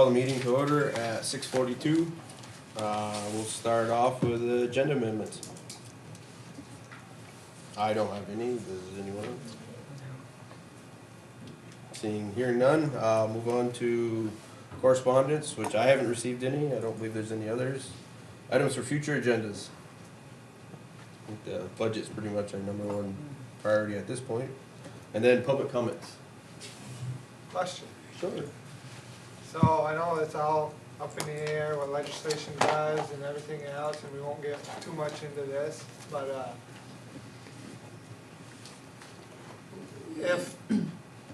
call the meeting to order at 6:42. We'll start off with the agenda amendments. I don't have any. Does anyone else? Hearing none, move on to correspondence, which I haven't received any. I don't believe there's any others. Items for future agendas. I think the budget's pretty much our number one priority at this point. And then public comments. Question. Sure. So I know it's all up in the air what legislation does and everything else, and we won't get too much into this, but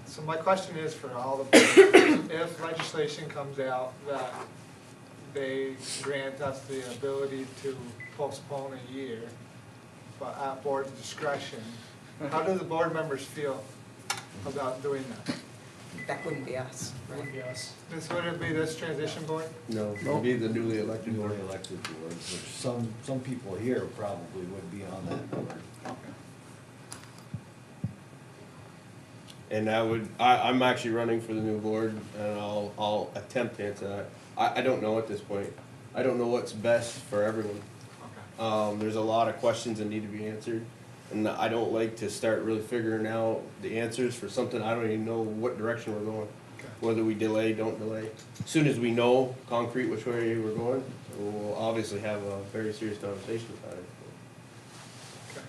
so my question is for all the boards, if legislation comes out that they grant us the ability to postpone a year, but at board discretion, how do the board members feel about doing that? That wouldn't be us, right? Wouldn't be us. Would it be this transition board? No, it'll be the newly elected board. Newly elected board, which some people here probably would be on that board. And I'm actually running for the new board, and I'll attempt to answer that. I don't know at this point. I don't know what's best for everyone. Okay. There's a lot of questions that need to be answered, and I don't like to start really figuring out the answers for something I don't even know what direction we're going. Okay. Whether we delay, don't delay. As soon as we know concrete which way we're going, we'll obviously have a very serious conversation about it. Okay.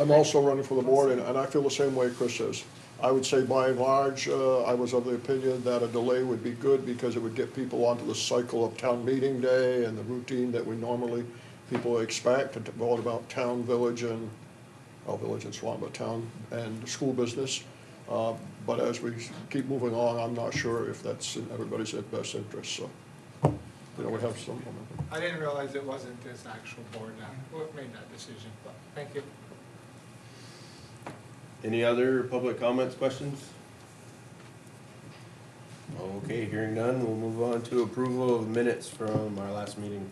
I'm also running for the board, and I feel the same way Chris says. I would say by and large, I was of the opinion that a delay would be good because it would get people onto the cycle of town meeting day and the routine that we normally, people expect, all about town, village, and, well, village and Swan, but town and school business. But as we keep moving on, I'm not sure if that's in everybody's best interest, so, you know, we have some. I didn't realize it wasn't this actual board that made that decision, but thank you. Any other public comments, questions? Okay, hearing none, we'll move on to approval of minutes from our last meeting.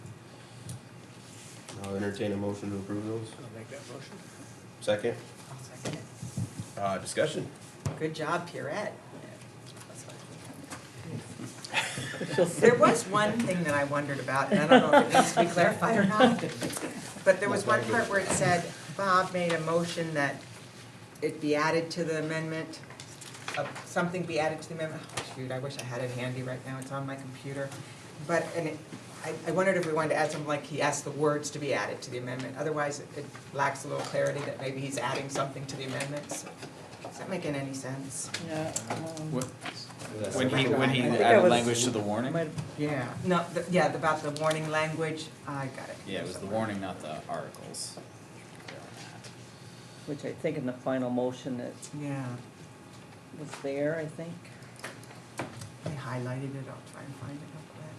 I'll entertain a motion to approve those. I'll make that motion. Second, I'll second it. discussion. Good job, Pierrette. There was one thing that I wondered about, and I don't know if it needs to be clarified or not, but there was one part where it said Bob made a motion that it be added to the amendment, something be added to the amendment. Oh, shoot, I wish I had it handy right now, it's on my computer. But, I wondered if we wanted to add something like he asked the words to be added to the amendment. Otherwise, it lacks a little clarity that maybe he's adding something to the amendments. Is that making any sense? Yeah. When he added language to the warning? Yeah, no, yeah, about the warning language, I got it. Yeah, it was the warning, not the articles. Which I think in the final motion it Yeah, was there, I think. I highlighted it, I'll try and find it real quick.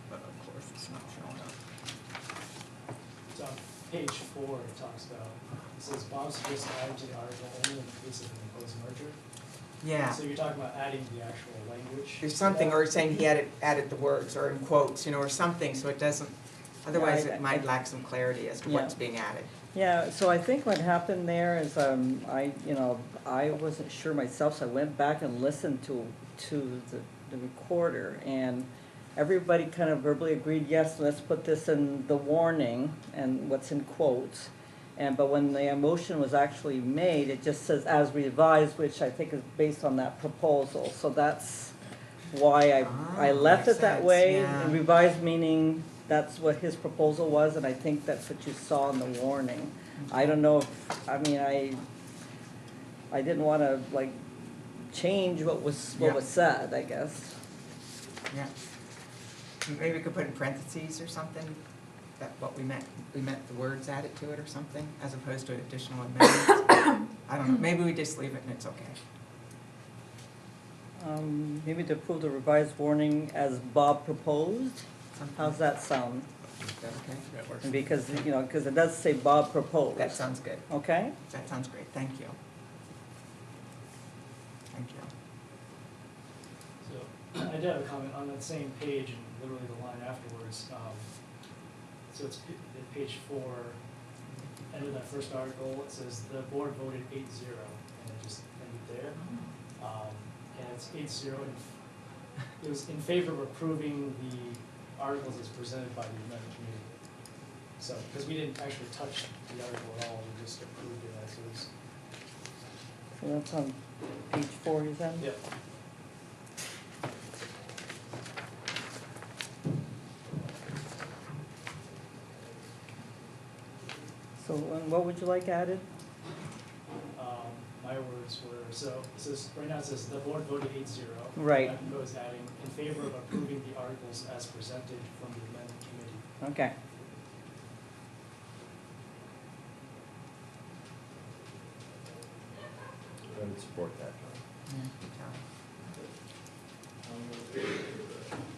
But of course, it's not showing up. So on page 4, it talks about, it says Bob suggests adding to the article only in the case of an proposed merger. Yeah, So you're talking about adding the actual language. there's something, or saying he added the words, or in quotes, or something, so it doesn't, otherwise Yeah, it might lack some clarity as to what's being added. Yeah, so I think what happened there is, I wasn't sure myself, so I went back and listened to the recorder, and everybody kind of verbally agreed, yes, let's put this in the warning, and what's in quotes. But when the motion was actually made, it just says as revised, which I think is based on that proposal, so that's why I left makes it that sense, way, yeah. and revised meaning that's what his proposal was, and I think that's what you saw in the warning. I don't know if, I didn't wanna change what was said, I guess. Yeah. Maybe we could put in parentheses or something, that what we meant the words added to it or something, as opposed to additional amendments. I don't know, maybe we just leave it and it's okay. Maybe to approve the revised warning as Bob proposed. How's that sound? Is that okay? That works. And because, because it does say Bob proposed. That sounds good. Okay? That sounds great, thank you. Thank you. So I did have a comment on that same page and literally the line afterwards. So it's page 4, end of that first article, it says the board voted 8-0, and it just ended there. And it's 8-0 it was in favor of approving the articles as presented by the amendment committee. So, because we didn't actually touch the article at all, we just approved it as is. So that's on page 4, you said? Yep. So, and what would you like added? My words were, so, it says, right now it says, the board voted 8-0. Right. I proposed adding, in favor of approving the articles as presented from the amendment committee. Okay. I would support that.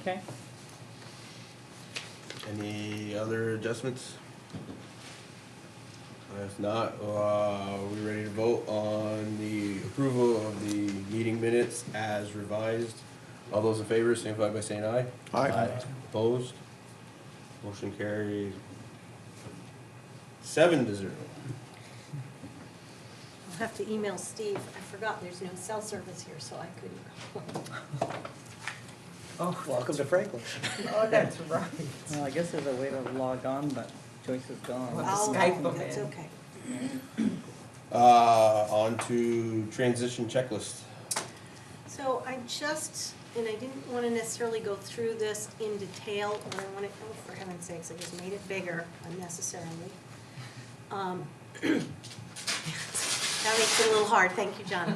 Okay. Any other adjustments? If not, we ready to vote on the approval of the meeting minutes as revised? All those in favor, signify by saying aye. Aye. Opposed? Motion carries 7-0. I'll have to email Steve. I forgot there's no cell service here, so I couldn't. Oh, Welcome to Franklin. Oh, that's right. well, I guess there's a way to log on, but Joyce is gone. Well, I'll, Skype them that's in. okay. On to transition checklist. So I just, and I didn't want to necessarily go through this in detail, but I want to, oh, for heaven's sakes, I just made it bigger unnecessarily. That makes it a little hard, thank you, John.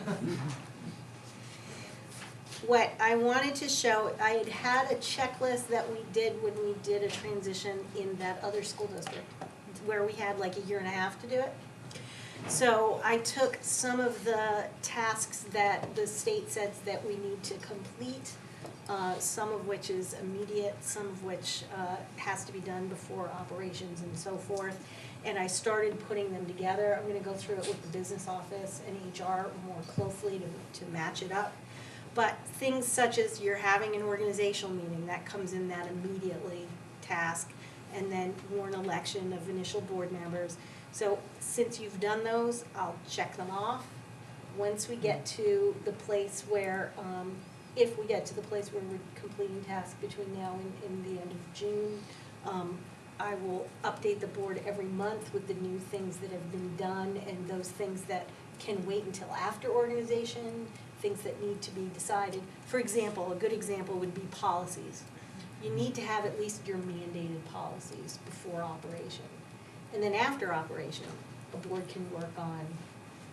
What I wanted to show, I had had a checklist that we did when we did a transition in that other school district, where we had like a year and a half to do it. So I took some of the tasks that the state says that we need to complete, some of which is immediate, some of which has to be done before operations and so forth. And I started putting them together. I'm gonna go through it with the business office and HR more closely to match it up. But things such as you're having an organizational meeting, that comes in that immediately task, and then warn election of initial board members. So since you've done those, I'll check them off. Once we get to the place where, if we get to the place where we're completing tasks between now and the end of June, I will update the board every month with the new things that have been done and those things that can wait until after organization, things that need to be decided. For example, a good example would be policies. You need to have at least your mandated policies before operation. And then after operation, a board can work on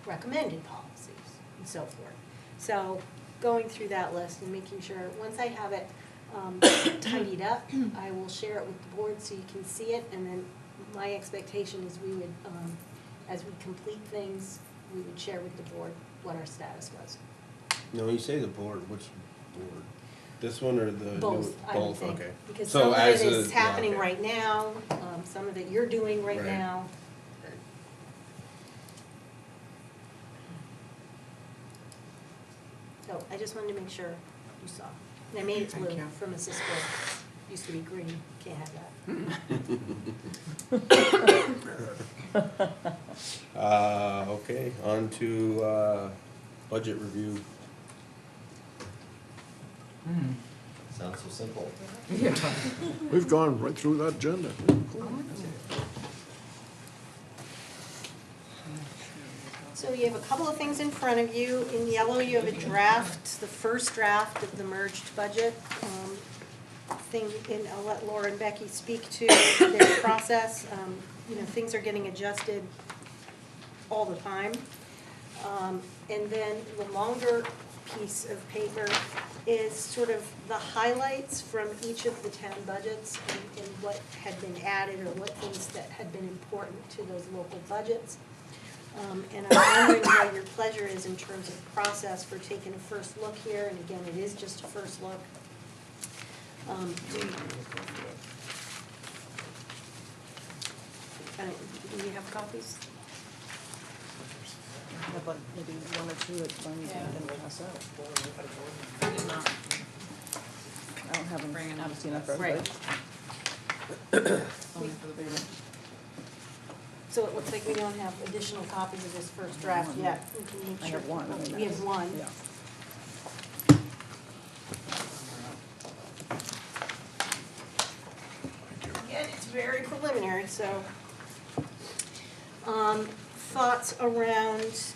recommended policies and so forth. So going through that list and making sure, once I have it tidied up, I will share it with the board so you can see it. And then my expectation is we would, as we complete things, we would share with the board what our status was. No, when you say the board, which board? This one or the? Both, I would Both, think. okay. Because So some of as it a- is yeah, happening okay. right now, some of it you're doing right Right. now. Right. So I just wanted to make sure you saw. And I made it Thank blue you. from Missisquoi. Used to be green, can't have that. Okay, on to, budget review. Sounds so simple. Yeah. We've gone right through that agenda. So you have a couple of things in front of you. In yellow, you have a draft, the first draft of the merged budget. And I'll let Laura and Becky speak to their process. You know, things are getting adjusted all the time. And then the longer piece of paper is sort of the highlights from each of the town budgets and what had been added or what things that had been important to those local budgets. And I'm wondering what your pleasure is in terms of process for taking a first look here, and again, it is just a first look. Do you have copies? But maybe one or two at one and pass out. I don't have them, I haven't seen that for everybody. Only for the big one. So it looks like we don't have additional copies of this first draft yet. We can make I sure. have one. I mean, We have one. Yeah. preliminary, so. Thoughts around,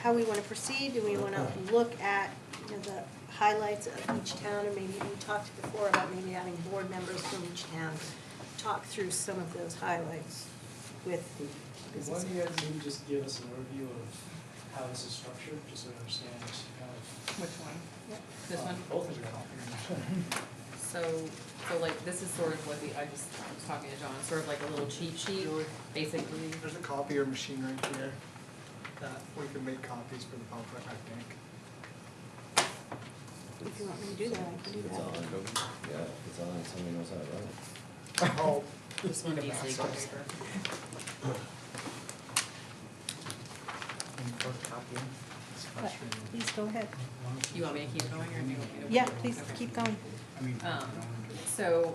how we wanna proceed, do we wanna look at, you know, the highlights of each town, and maybe we talked before about maybe having board members from each town talk through some of those highlights with Why business. don't you guys maybe just give us an overview of how this is structured, just so we understand kind of. Which one? This one? Both of your. So like, this is sort of what I was talking to John, sort of like a little cheat sheet, basically. There's a copier machine right here that we can make copies for the public, I think. If you want me to do that, I can do It's that. on, yeah, it's on, somebody knows how to run it. Oh, This one needs legal paper. it's frustrating. Please go ahead. You want me to keep going, or do you want me to? Yeah, please Okay. keep going. So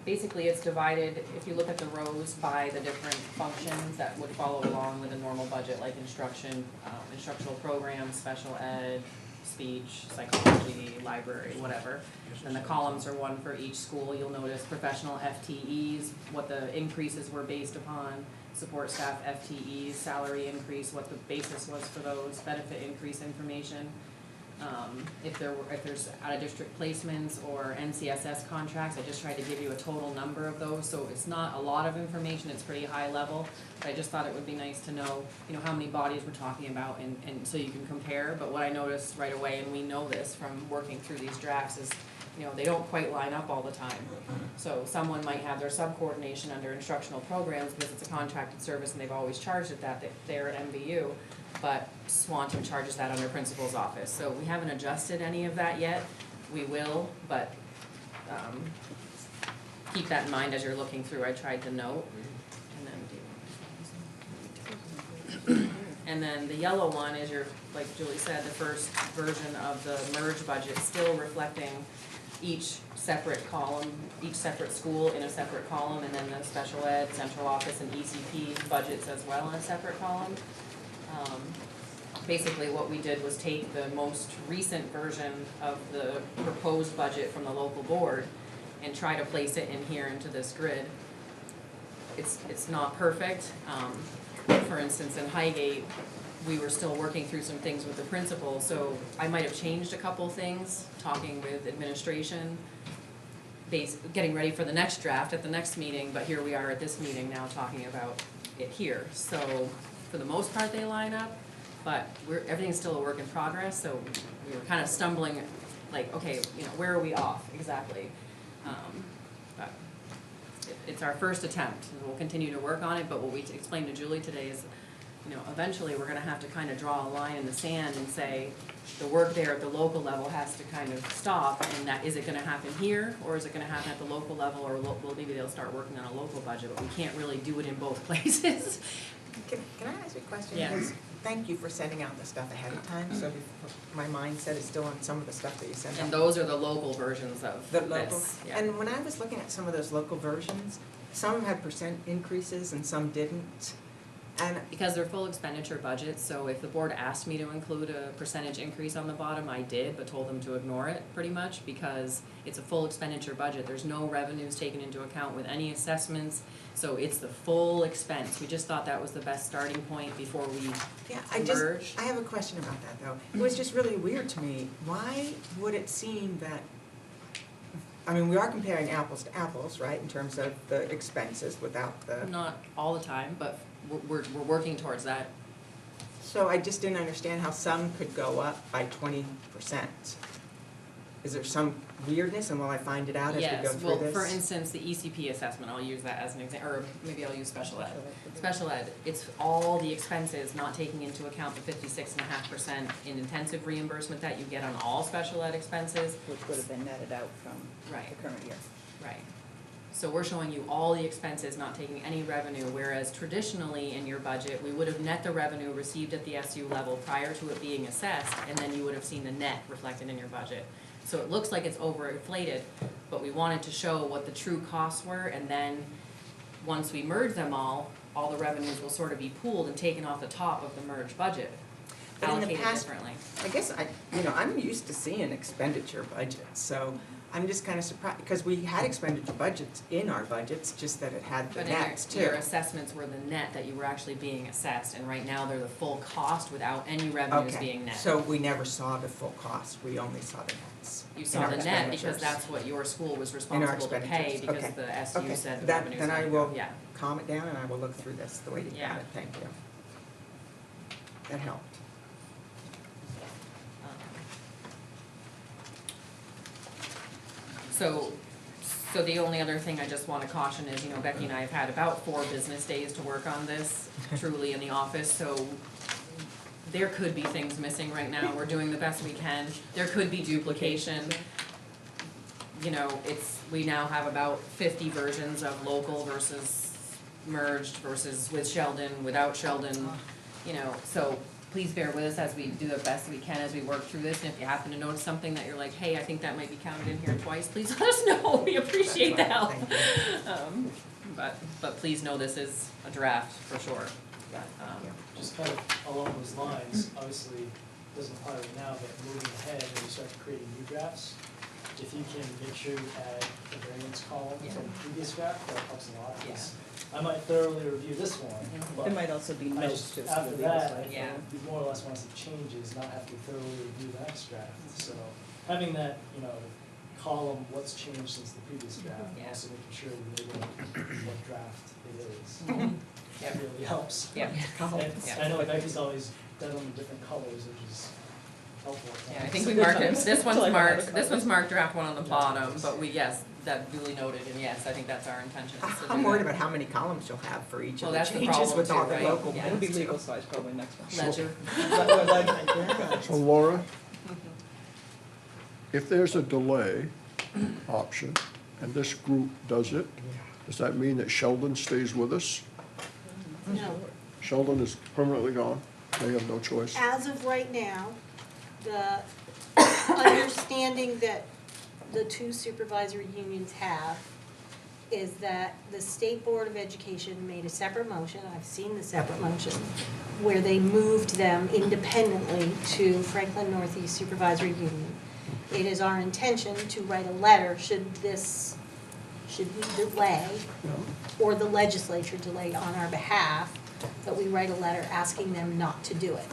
basically it's divided, if you look at the rows by the different functions that would follow along with a normal budget, like instruction, instructional programs, special ed, speech, psychology, library, whatever. And the columns are one for each school. You'll notice professional FTEs, what the increases were based upon, support staff FTEs, salary increase, what the basis was for those, benefit increase information. If there's out-of-district placements or NCSS contracts, I just tried to give you a total number of those, so it's not a lot of information, it's pretty high level. But I just thought it would be nice to know, how many bodies we're talking about, and so you can compare. But what I noticed right away, and we know this from working through these drafts, is, they don't quite line up all the time. So someone might have their sub-coordination under instructional programs because it's a contracted service and they've always charged it that they're at MVU. But Swanton charges that under principal's office. So we haven't adjusted any of that yet. We will, but keep that in mind as you're looking through. I tried to note. And then the yellow one is like Julie said, the first version of the merge budget, still reflecting each separate column, each separate school in a separate column, and then the special ed, central office, and ECP budgets as well in a separate column. Basically what we did was take the most recent version of the proposed budget from the local board and try to place it in here into this grid. It's not perfect. For instance, in Highgate, we were still working through some things with the principal, so I might have changed a couple things, talking with administration, getting ready for the next draft at the next meeting, but here we are at this meeting now talking about it here. So for the most part, they line up, but everything's still a work in progress, so we were kind of stumbling, like, okay, where are we off exactly? But it's our first attempt, and we'll continue to work on it, but what we explained to Julie today is, eventually we're gonna have to kind of draw a line in the sand and say, the work there at the local level has to kind of stop, and that, is it gonna happen here, or is it gonna happen at the local level, or well, maybe they'll start working on a local budget, but we can't really do it in both places. Can I ask you a question? Yeah. Because thank you for sending out the stuff ahead of time, so my mindset is still on some of the stuff that you sent out. And those are the local versions of The local, this, yeah. and when I was looking at some of those local versions, some had percent increases and some didn't. And Because they're full expenditure budgets, so if the board asked me to include a percentage increase on the bottom, I did, but told them to ignore it pretty much, because it's a full expenditure budget. There's no revenues taken into account with any assessments, so it's the full expense. We just thought that was the best starting point before we yeah, merge. I have a question about that though. It was just really weird to me. Why would it seem that, we are comparing apples to apples, right, in terms of the expenses without the. Not all the time, but we're working towards that. So I just didn't understand how some could go up by 20%. Is there some weirdness, and will I find it out as we go through this? Yes, well, for instance, the ECP assessment, I'll use that as an example, or maybe I'll use special ed. Special ed, it's all the expenses, not taking into account the 56.5% in intensive reimbursement that you get on all special ed expenses. Which would have been netted out from Right. the current year. Right. So we're showing you all the expenses, not taking any revenue, whereas traditionally in your budget, we would have net the revenue received at the SU level prior to it being assessed, and then you would have seen the net reflected in your budget. So it looks like it's overinflated, but we wanted to show what the true costs were, and then once we merge them all the revenues will sort of be pooled and taken off the top of the merged budget, But in the allocated past, differently. I guess I'm used to seeing expenditure budgets, so I'm just kind of surprised, because we had expenditure budgets in our budgets, just that it had the But in your, nets too. your assessments were the net that you were actually being assessed, and right now they're the full cost without any revenues Okay, being net. so we never saw the full cost, we only saw the nets. You in saw our the net because expenditures. that's what your school was In our responsible to pay, expenditures, because okay. the SU Okay, said the that- revenues then had I to go, will yeah. calm it down and I will look through this the way you Yeah. got it, thank you. That helped. So the only other thing I just wanna caution is, Becky and I have had about 4 business days to work on this, truly in the office, so there could be things missing right now, we're doing the best we can, there could be duplication. We now have about 50 versions of local versus merged versus with Sheldon, without Sheldon, so please bear with us as we do the best we can as we work through this, and if you happen to notice something that you're like, hey, I think that might be counted in here twice, please let us know, we appreciate the help. Thank But please know this is a draft for sure, but, Just kind of along those lines, obviously, it doesn't apply right now, but moving ahead, when you start creating new drafts, if you can make sure you add the variance column Yeah. from the previous draft, that helps a lot, 'cause Yeah. I might thoroughly review this one, but It might also be I notes just, too. so after we'll leave that, aside for Yeah. them. you more or less want to see changes, not have to thoroughly review the next draft. So having that, column, what's changed since the previous draft, and Yeah. also making sure we label what draft it is, Yep. really helps. yeah, And Yeah. I know Becky's always done them in different colors, which is helpful. at yeah, I times. think we marked it, this one's Until I run out of marked, colors. draft 1 on the bottom, but yes, that duly noted, and yes, I think that's our intention, is to do I'm worried that. about how many columns you'll have for each Well, of the that's the changes problem with too, all the right? local Yeah. It'll be ones, too. legal size probably next one. Ledger. Yeah. So Laura, if there's a delay option, and this group does it, does that mean that Sheldon stays with us? No. Sheldon is permanently gone, they have no choice. As of right now, the understanding that the 2 supervisory unions have is that the State Board of Education made a separate motion, I've seen the separate motion, where they moved them independently to Franklin Northeast Supervisory Union. It is our intention to write a letter should we delay, or the legislature delay on our behalf, that we write a letter asking them not to do it.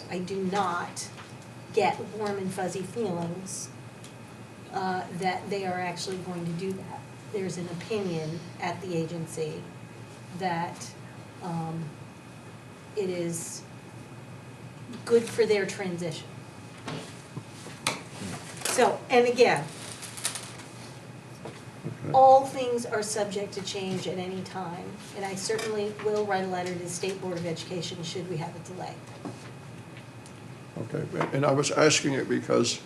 I do not get warm and fuzzy feelings that they are actually going to do that. There's an opinion at the agency that it is good for their transition. So, and again, all things are subject to change at any time, and I certainly will write a letter to the State Board of Education should we have a delay. Okay, and I was asking it because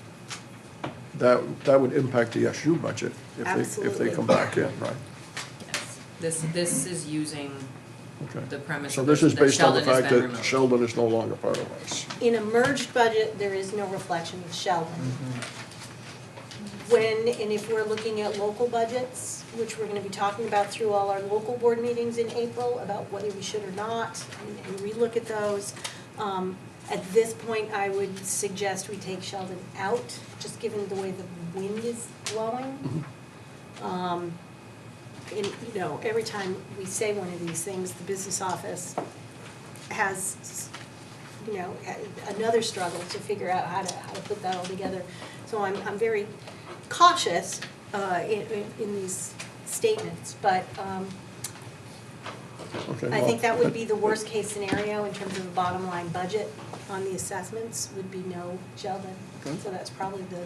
that would impact the SU budget if they Absolutely. come back in, right? Yes, this is using Okay. the premise So of this is that based on the Sheldon has fact been that removed. Sheldon is no longer part of us. In a merged budget, there is no reflection of Sheldon. When, and if we're looking at local budgets, which we're gonna be talking about through all our local board meetings in April, about whether we should or not, and relook at those. At this point, I would suggest we take Sheldon out, just given the way the wind is blowing. And, every time we say one of these things, the business office has, another struggle to figure out how to put that all together. So I'm very cautious in these statements, but Okay. I think that would be the worst case scenario in terms of a bottom line budget on the assessments, would be no Sheldon. Okay. So that's probably the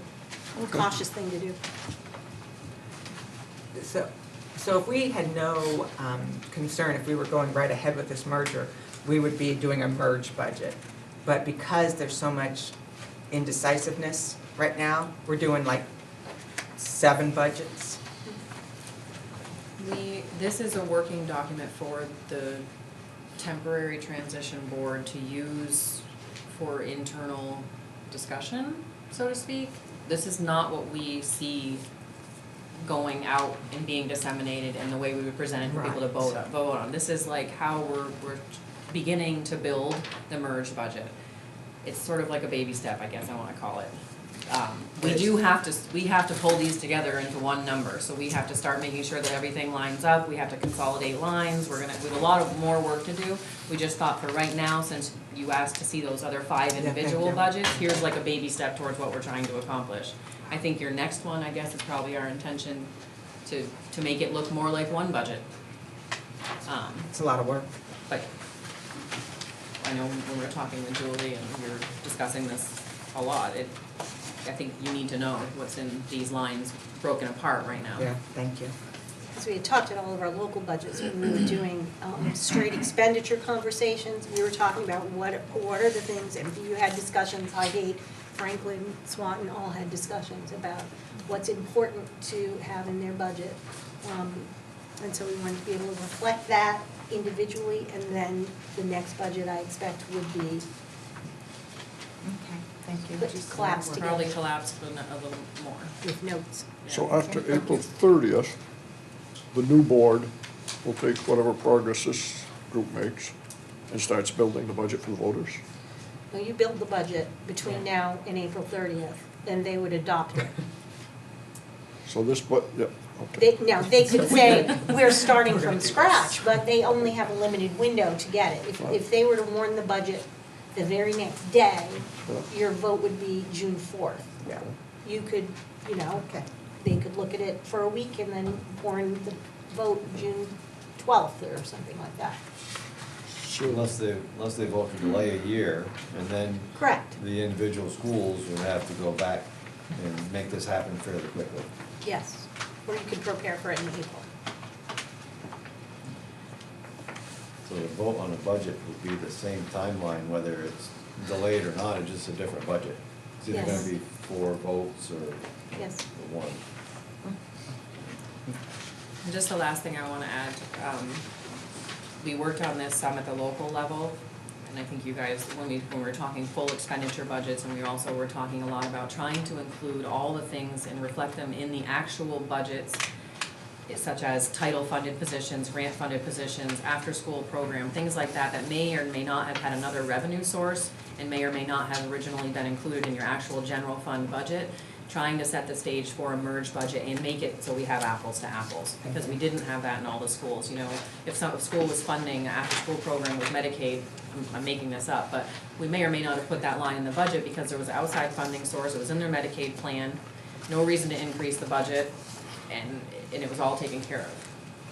cautious thing to do. So if we had no concern, if we were going right ahead with this merger, we would be doing a merged budget. But because there's so much indecisiveness right now, we're doing like 7 budgets. This is a working document for the temporary transition board to use for internal discussion, so to speak. This is not what we see going out and being disseminated and the way we would present it for people to vote on. This is like how we're beginning to build the merged budget. It's sort of like a baby step, I guess I wanna call it. we have to pull these together into one number, so we have to start making sure that everything lines up, we have to consolidate lines, we have a lot of more work to do. We just thought for right now, since you asked to see those other 5 thank individual you. budgets, here's like a baby step towards what we're trying to accomplish. I think your next one, I guess, is probably our intention to make it look more like one budget. It's a lot of work. But I know when we were talking with Julie and we were discussing this a lot, I think you need to know what's in these lines broken apart right now. Yeah, thank you. Because we had talked at all of our local budgets when we were doing straight expenditure conversations. We were talking about what are the things, and you had discussions, Highgate, Franklin, Swanton, all had discussions about what's important to have in their budget. And so we wanted to be able to reflect that individually, and then the next budget I expect would be Okay, thank you. But collapse We'll together. probably collapse a little more. with notes. So after April 30th, the new board will take whatever progress this group makes and starts building the budget for the voters. Now, you build the budget between now and April 30th, and they would adopt it. So this, yeah, okay. Now, they could say, we're starting from scratch, but they only have a limited window to get it. If they were to warn the budget the very next day, your vote would be June 4th. Yeah. You could, Okay. they could look at it for a week and then warn the vote June 12th or something like that. Unless they vote to delay a year, and then Correct, the individual schools would have to go back and make this happen fairly quickly. yes. Or you could prepare for it in April. So the vote on a budget would be the same timeline, whether it's delayed or not, it's just a different budget. It's either Yes. gonna be 4 votes or Yes. 1. And just the last thing I wanna add, we worked on this some at the local level, and I think you guys, when we were talking full expenditure budgets, and we also were talking a lot about trying to include all the things and reflect them in the actual budgets, such as title-funded positions, grant-funded positions, after-school program, things like that, that may or may not have had another revenue source and may or may not have originally been included in your actual general fund budget, trying to set the stage for a merged budget and make it so we have apples to apples, because we didn't have that in all the schools, If some school was funding an after-school program with Medicaid, I'm making this up, but we may or may not have put that line in the budget because there was an outside funding source, it was in their Medicaid plan, no reason to increase the budget, and it was all taken care of.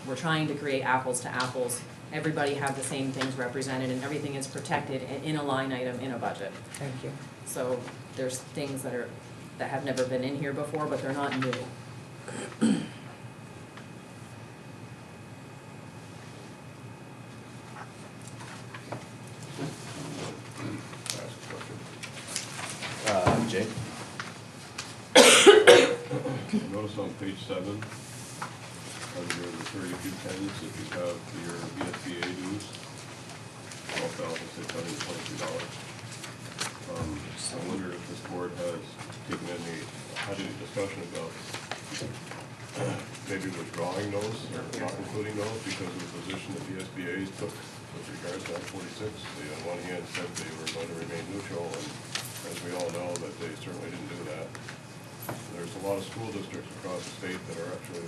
We're trying to create apples to apples, everybody have the same things represented, and everything is protected in a line item in a budget. Thank you. So there's things that have never been in here before, but they're not new. Jake? Notice on page 7, under the 3210s, if you have your VSBA dues, $12,622. I wonder if this board has had any discussion about maybe withdrawing those or not including those because of the position that VSBA took with regards to Act 46. They on one hand said they were going to remain neutral, and as we all know, that they certainly didn't do that. There's a lot of school districts across the state that are actually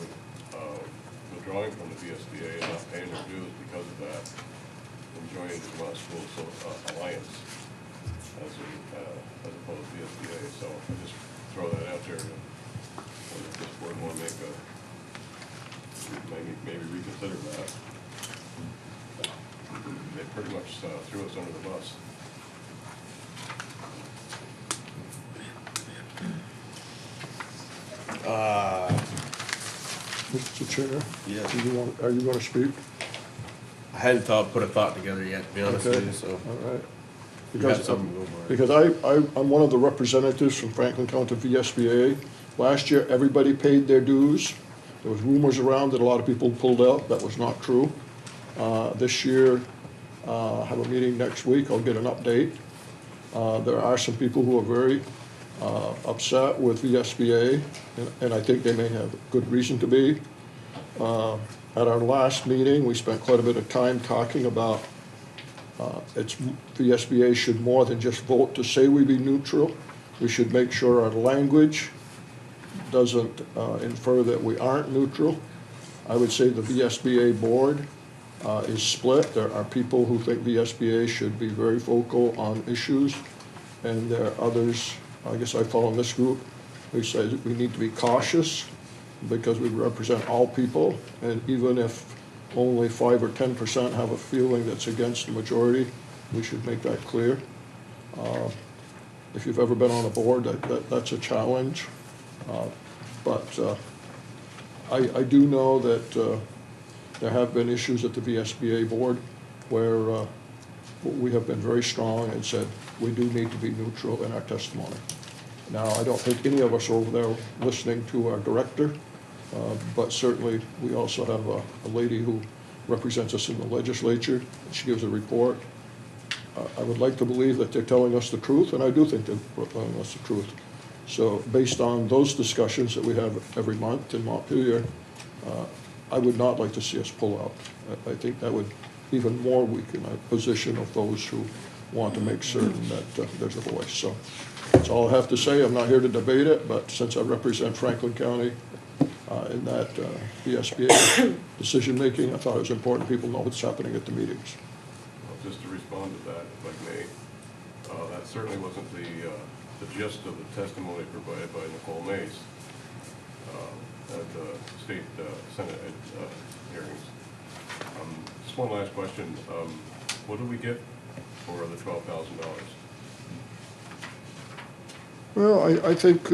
withdrawing from the VSBA and not paying their dues because of that, and joining the Vermont School Alliance as opposed to VSBA. So I just throw that out there. If this board want to maybe reconsider that. They pretty much threw us under the bus. Mr. Chair? Yes. Are you gonna speak? I hadn't put a thought together yet, to be honest with you, so. All right. You have Because, something to go for. because I'm one of the representatives from Franklin County VSBA. Last year, everybody paid their dues. There was rumors around that a lot of people pulled out. That was not true. This year, I have a meeting next week. I'll get an update. There are some people who are very upset with VSBA, and I think they may have good reason to be. At our last meeting, we spent quite a bit of time talking about VSBA should more than just vote to say we be neutral. we should make sure our language doesn't infer that we aren't neutral. I would say the VSBA board is split. There are people who think VSBA should be very vocal on issues, and there are others, I guess I fall in this group, who say that we need to be cautious because we represent all people, and even if only 5 or 10% have a feeling that's against the majority, we should make that clear. If you've ever been on a board, that's a challenge. But I do know that there have been issues at the VSBA board where we have been very strong and said we do need to be neutral in our testimony. Now, I don't think any of us are over there listening to our director, but certainly we also have a lady who represents us in the legislature. She gives a report. I would like to believe that they're telling us the truth, and I do think they're telling us the truth. So based on those discussions that we have every month in Montpelier, I would not like to see us pull out. I think that would even more weaken our position of those who want to make certain that there's a voice. So that's all I have to say. I'm not here to debate it, but since I represent Franklin County in that VSBA decision-making, I thought it was important people know what's happening at the meetings. Well, just to respond to that, if I may, that certainly wasn't the gist of the testimony provided by Nicole Mace at the state Senate hearings. Just one last question. What do we get for the $12,000? Well, I think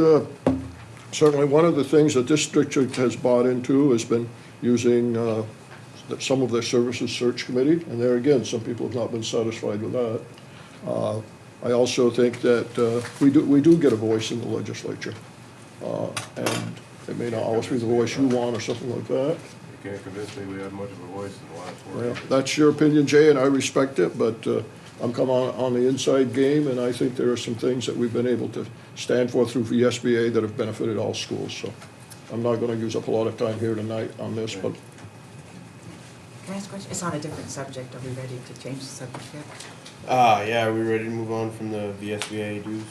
certainly one of the things the district has bought into has been using some of their services search committee, and there again, some people have not been satisfied with that. I also think that we do get a voice in the legislature, and it may not always be the voice you want or something like that. You can't convince me we have much of a voice in the last 4 Well, years. that's your opinion, Jay, and I respect it, but I'm come on the inside game, and I think there are some things that we've been able to stand for through VSBA that have benefited all schools. So I'm not going to use up a lot of time here tonight on this, but Can I ask a question? It's on a different subject. Are we ready to change the subject yet? Yeah, are we ready to move on from the VSBA dues?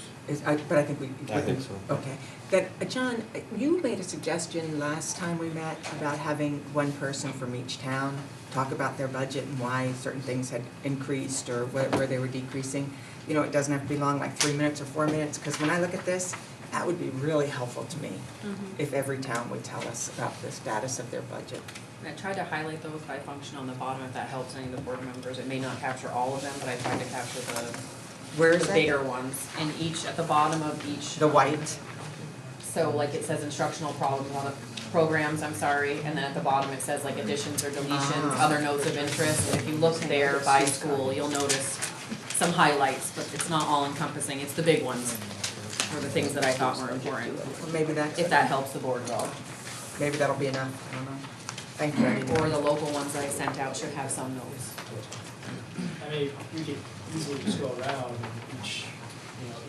But I think we. I think so. Okay. Then, John, you made a suggestion last time we met about having one person from each town talk about their budget and why certain things had increased or where they were decreasing. You know, it doesn't have to be long, like 3 minutes or 4 minutes, because when I look at this, that would be really helpful to me if every town would tell us about the status of their budget. And I tried to highlight those by function on the bottom if that helps any of the board members. It may not capture all of them, but I tried to capture Where is the that? bigger ones in each, at the bottom of each. The white? So like it says instructional programs, I'm sorry, and then at the bottom it says like additions or deletions, other notes of interest. And if you look there by school, you'll notice some highlights, but it's not all encompassing. It's the big ones, or the things that I thought were important, Maybe that's. if that helps the board at all. Maybe that'll be enough. I don't know. Thank you. Or the local ones that I sent out should have some notes. I mean, we could easily just go around and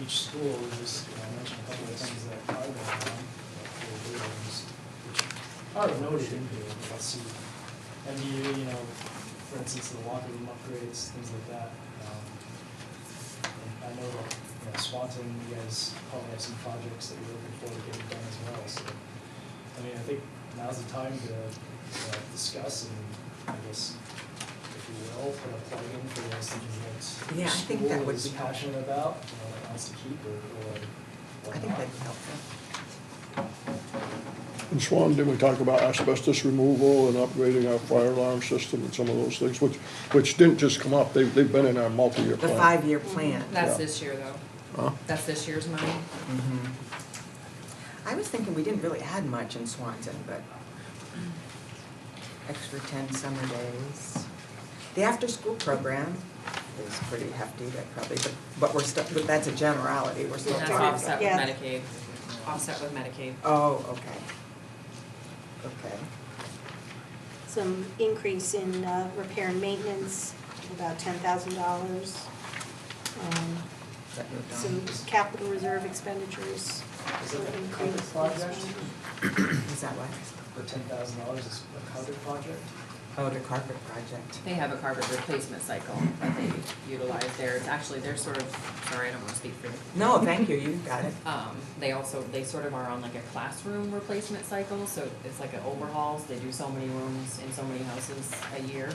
each school, just, mention a couple of things that are going on, like the items, which are noted in here, but let's see. MBU, for instance, the locker room upgrades, things like that. And I know that, Swanton, you guys probably have some projects that you're looking forward to getting done as well, so. I mean, I think now's the time to discuss and, I guess, if you will, put a plug in for those things that Yeah, I think that would is be helpful. passionate about, that wants to keep or whatnot. I think that'd be helpful. in Swan, didn't we talk about asbestos removal and upgrading our fire alarm system and some of those things, which didn't just come up, they've been in our multi-year The plan. 5-year plan. That's Yeah. this year though. Huh? That's this year's money. I was thinking we didn't really add much in Swanton, but extra 10 summer days. The after-school program is pretty hefty, that probably, but we're still, but that's a generality, we're still That's talking offset about. with Yeah. Medicaid. Offset with Medicaid. Oh, okay. Okay. Some increase in repair and maintenance, of about $10,000. That moved on. Some capital reserve expenditures. Is it a increase. covered project? Is that what? The $10,000 is a covered project? Oh, the carpet project. They have a carpet replacement cycle that they utilize there, it's actually, they're sort of, sorry, I don't wanna speak for them. No, thank you, you got it. They sort of are on like a classroom replacement cycle, so it's like an overhauls, they do so many rooms in so many houses a year.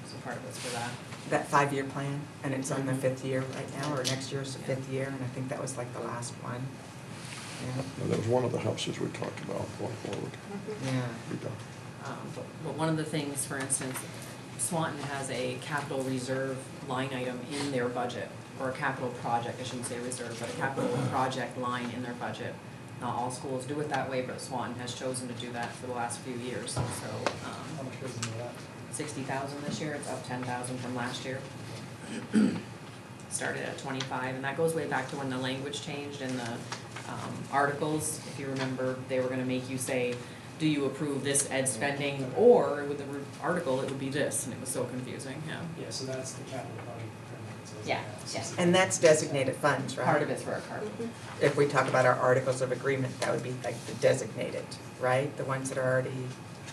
So part of it's for that. That 5-year plan, and it's on the 5th year right now, or next year's the 5th year, and I think that was like the last one. And that was one of the houses we talked about going forward. Yeah. Be done. But one of the things, for instance, Swanton has a capital reserve line item in their budget, or a capital project, I shouldn't say reserve, but a capital project line in their budget. Not all schools do it that way, but Swanton has chosen to do that for the last few years, so, How much goes into that? 60,000 this year, it's up 10,000 from last year. Started at 25, and that goes way back to when the language changed in the articles. If you remember, they were gonna make you say, do you approve this ed spending, or with the article, it would be this, and it was so confusing, yeah. Yeah, so that's the capital project permit, so it's Yeah, like, yeah. And that's designated funds, right? Part of it's for our carpet. If we talk about our articles of agreement, that would be like the designated, right? The ones that are already,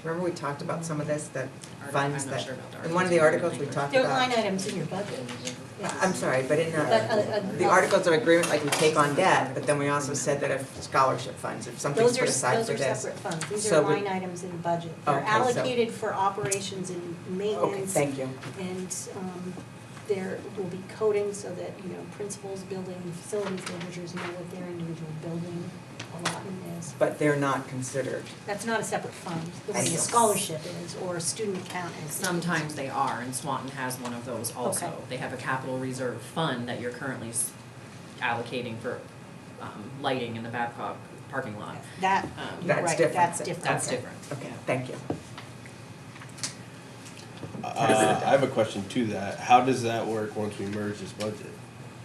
remember we talked about some of this, that I'm funds not that, sure about the in one of the articles. articles we talked They're line about. items in your budget. I'm sorry, but in But, the articles of agreement, like we take on debt, but then we also said that if scholarship funds, if something's put aside for Those are this. separate funds, these So are we- line items in the budget. They're Okay, so- allocated for operations and Okay, maintenance. thank you. And there will be coding so that, principals, building, facilities managers know what their individual building allotment is. But they're not considered. That's not a separate fund, the way I a know. scholarship is, or a student account is. Sometimes they are, and Swanton has one of those also. Okay. They have a capital reserve fund that you're currently allocating for lighting in the Babcock parking lot. That, you're That's right, different. that's different. That's Okay. different. Okay, thank you. I have a question to that. How does that work once we merge this budget?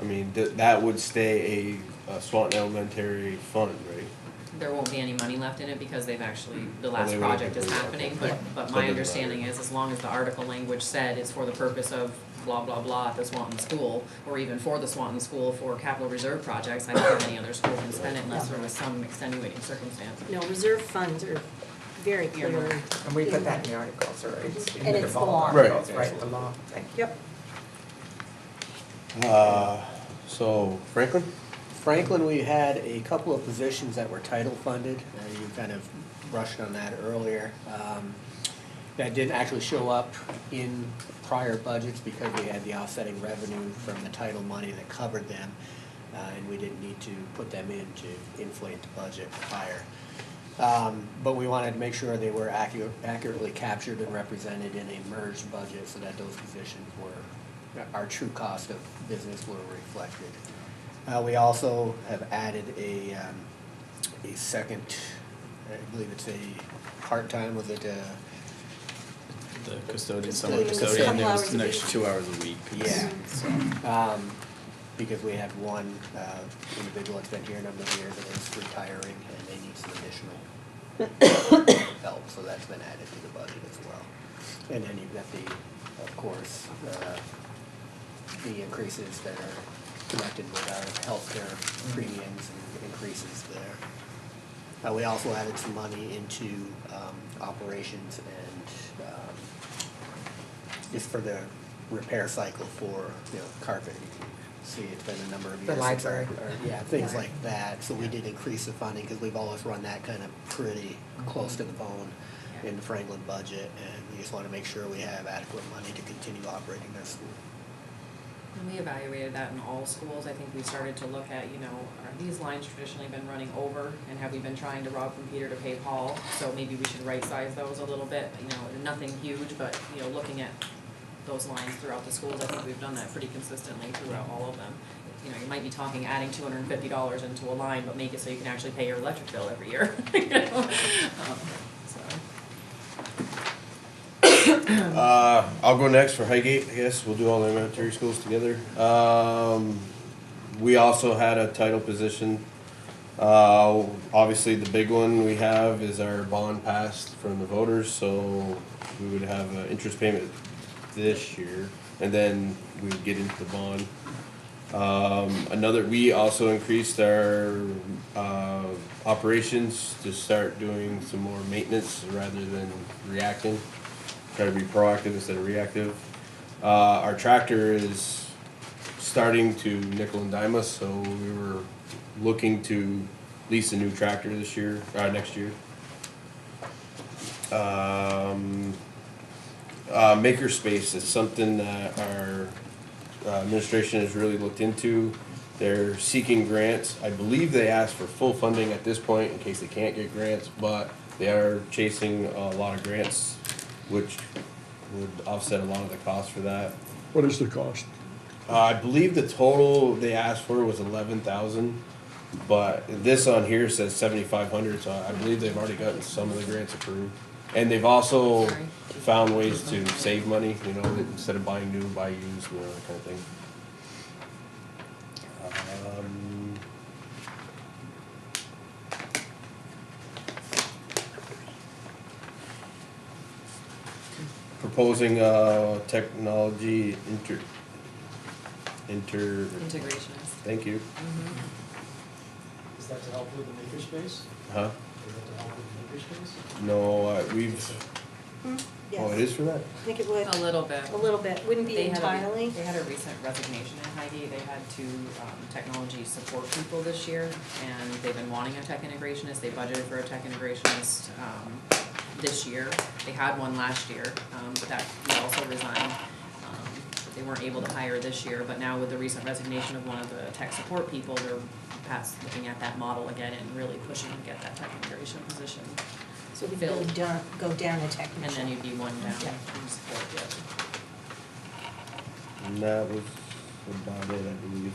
I mean, that would stay a Swanton Elementary fund, right? There won't be any money left in it because they've actually, the Oh, last they won't project is agree, okay. happening, Yeah. but So my it doesn't understanding matter. is as long as the article language said it's for the purpose of blah, blah, blah at the Swanton school, or even for the Swanton school for capital reserve projects, I don't think any other school can spend it unless there was some extenuating circumstance. No, reserve funds are very clearly. And we put that in the articles, or it's in And the it's the default law. Right. articles, right, the law, thank you. Yep. So Franklin? Franklin, we had a couple of positions that were title funded. You kind of brushed on that earlier. That didn't actually show up in prior budgets because we had the offsetting revenue from the title money that covered them. And we didn't need to put them in to inflate the budget higher. But we wanted to make sure they were accurately captured and represented in a merged budget so that those positions were, our true cost of business were reflected. We also have added a second, I believe it's a part-time, was it, The custodian, Summer summer custodian, couple there hours was a an week. extra 2 hours a week. yeah, so, because we have one individual that's been here a number of years and is retiring, and they need some additional help, so that's been added to the budget as well. And then you've got the, of course, the increases that are connected with our healthcare premiums and increases there. We also added some money into operations and just for the repair cycle for, carpet. See, it's been a number of The years. since our- library. Yeah, things like that. So we did increase the funding because we've always run that kind of pretty close to the bone in the Franklin budget. And we just want to make sure we have adequate money to continue operating their school. And we evaluated that in all schools. I think we started to look at, are these lines traditionally been running over? And have we been trying to rob from Peter to pay Paul? So maybe we should right-size those a little bit, nothing huge, but, looking at those lines throughout the schools, I think we've done that pretty consistently throughout all of them. You might be talking adding $250 into a line, but make it so you can actually pay your electric bill every year, so. I'll go next for Highgate, I guess. We'll do all the elementary schools together. We also had a title position. Obviously, the big one we have is our bond passed from the voters, so we would have an interest payment this year, and then we would get into the bond. We also increased our operations to start doing some more maintenance rather than reacting. Try to be proactive instead of reactive. Our tractor is starting to nickel and dime us, so we were looking to lease a new tractor this year, next year. Makerspace is something that our administration has really looked into. They're seeking grants. I believe they asked for full funding at this point in case they can't get grants, but they are chasing a lot of grants, which would offset a lot of the cost for that. What is the cost? I believe the total they asked for was 11,000, but this on here says 7,500, so I believe they've already gotten some of the grants approved. And they've also found ways to save money, you know, that instead of buying new, buy used, you know, that kind of thing. Proposing technology Integrationist. thank you. Is that to help with the makerspace? Huh? Is that to help with the makerspace? No, we've, Yes. oh, it is for that? I think it would, A little bit. a little bit, wouldn't be They had entirely. They had a recent resignation in Highgate. They had two technology support people this year, and they've been wanting a tech integrationist. They budgeted for a tech integrationist this year. They had one last year, but that he also resigned. They weren't able to hire this year, but now with the recent resignation of one of the tech support people, they're perhaps looking at that model again and really pushing to get that tech integration position. So we Filled. go down a technician. And then you'd be one down Yeah. from support, yeah. And that was about it, I believe.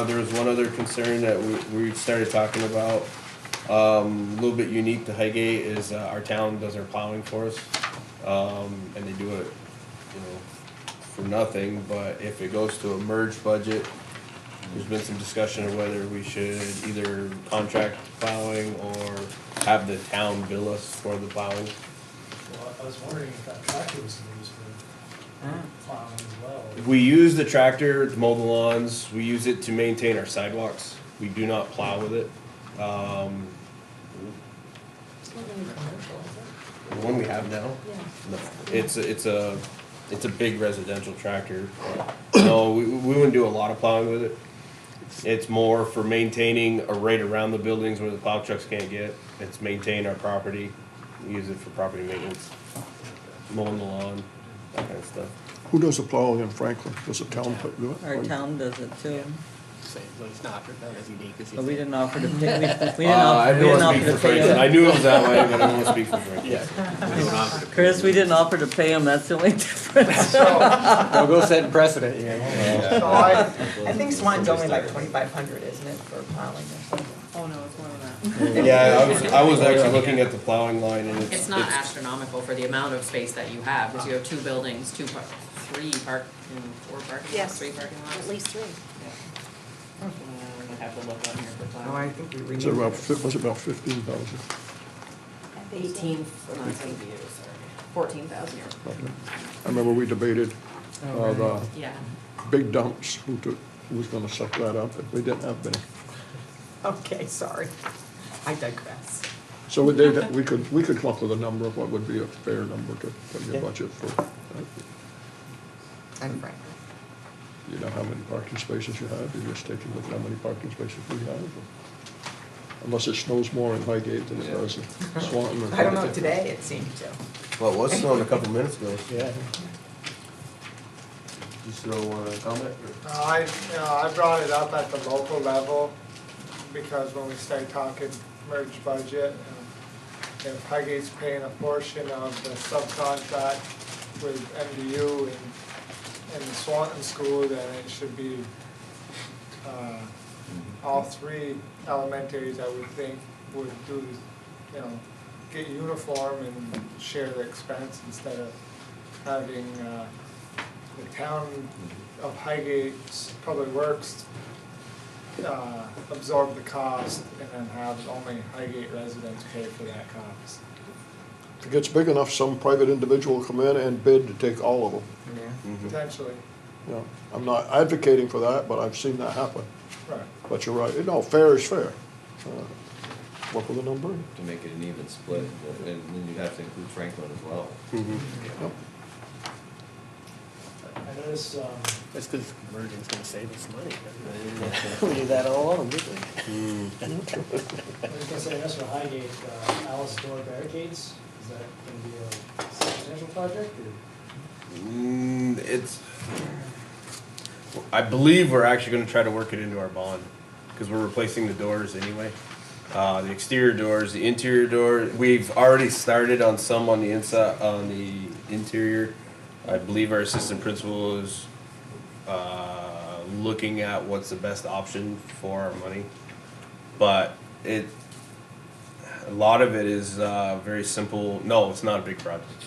There was one other concern that we started talking about, a little bit unique to Highgate, is our town does our plowing for us. And they do it, you know, for nothing, but if it goes to a merged budget, there's been some discussion of whether we should either contract plowing or have the town bill us for the plowing. Well, I was wondering if that tractor was used for plowing as well. We use the tractor to mow the lawns, we use it to maintain our sidewalks, we do not plow with it. It's not really commercial, is The one we have now? it? Yeah. No, it's a big residential tractor. No, we wouldn't do a lot of plowing with it. It's more for maintaining right around the buildings where the plow trucks can't get. It's maintain our property, we use it for property maintenance, mowing the lawn, that kind of stuff. Who does the plowing in Franklin? Does the town do it? Our town does it too, Same, but it's not as unique as you but we think. didn't offer to pay, we didn't I offer, we didn't didn't want offer to to speak for pay Franklin. I him. knew it was that way, but I don't want to speak for Franklin. Chris, we didn't offer to pay him, that's the only difference. Don't go setting precedent, So I think Swan's only like 2,500, isn't it, for plowing or something? Oh, no, it's more than that. Yeah, I was actually looking at the plowing line and It's not astronomical for the amount of space that you have, because you have two buildings, four parking Yes. lots, three parking lots. At least three. I have to look on here for Oh, I plowing. think we Was renewed. it about 15,000? 18, sorry, 14,000. I remember we debated, the Yeah. big dumps, who was gonna suck that up, if we didn't have any. Okay, sorry. I digress. So we could come up with a number of what would be a fair number to put in your Yeah. budget for. And Frank. You know how many parking spaces you have, you just take a look at how many parking spaces we have. Unless it snows more in Highgate than it does in Swanton. or I don't know, Connecticut. today it seemed to. Well, it was snowing a couple minutes ago. Yeah. You still want to comment? I brought it up at the local level, because when we started talking merged budget, if Highgate's paying a portion of the subcontract with MDU and the Swanton school, then it should be, all three elementaries, I would think, would do, get uniform and share the expense instead of having, the town of Highgate's Public Works absorb the cost and then have only Highgate residents pay for that cost. If it gets big enough, some private individual will come in and bid to take all of them. Yeah. Potentially, You know, I'm not advocating for that, but I've seen that happen. right. But you're right, no, fair is fair. What was the number? To make it an even split, and then you have to include Franklin as well. Yep. this, That's because merging's gonna save us money. We knew that all along, didn't we? I was gonna say, that's for Highgate, Alice door barricades, is that gonna be a substantial project, or? It's, I believe we're actually gonna try to work it into our bond, because we're replacing the doors anyway. The exterior doors, the interior door, we've already started on some on the inside, on the interior. I believe our assistant principal is, looking at what's the best option for our money. But a lot of it is, very simple, no, it's not a big project.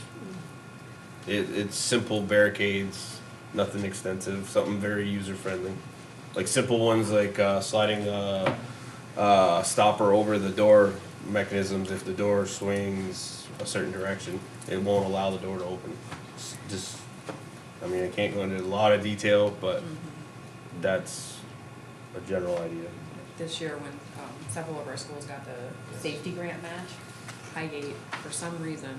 It's simple barricades, nothing extensive, something very user-friendly. Like simple ones like, sliding a stopper over the door mechanisms. If the door swings a certain direction, it won't allow the door to open. It's just, I mean, I can't go into a lot of detail, but that's a general idea. This year, when several of our schools got the safety grant match, Highgate, for some reason,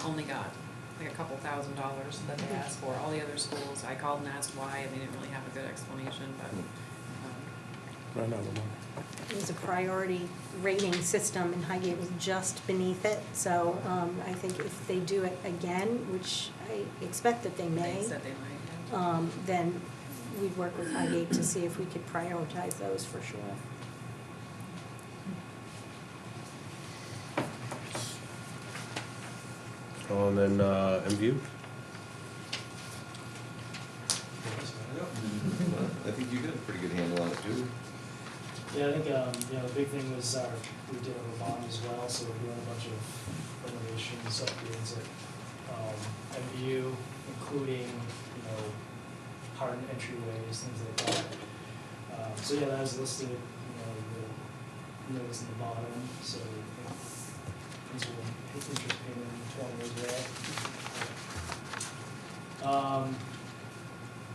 only got like a couple $1,000s that they asked for. All the other schools, I called and asked why, and they didn't really have a good explanation, but. Ran out of money. It was a priority rating system and Highgate was just beneath it. So I think if they do it again, which I expect that they may, They said they might, yeah. then we'd work with Highgate to see if we could prioritize those for sure. Oh, and then, MVU? I think you got a pretty good handle on it too. Yeah, I think, the big thing was we did a bond as well, so we're doing a bunch of renovations, upgrades at MVU, including, hardened entryways, things like that. So yeah, that was listed, the notes in the bottom, so principal interest payment in 20 as well.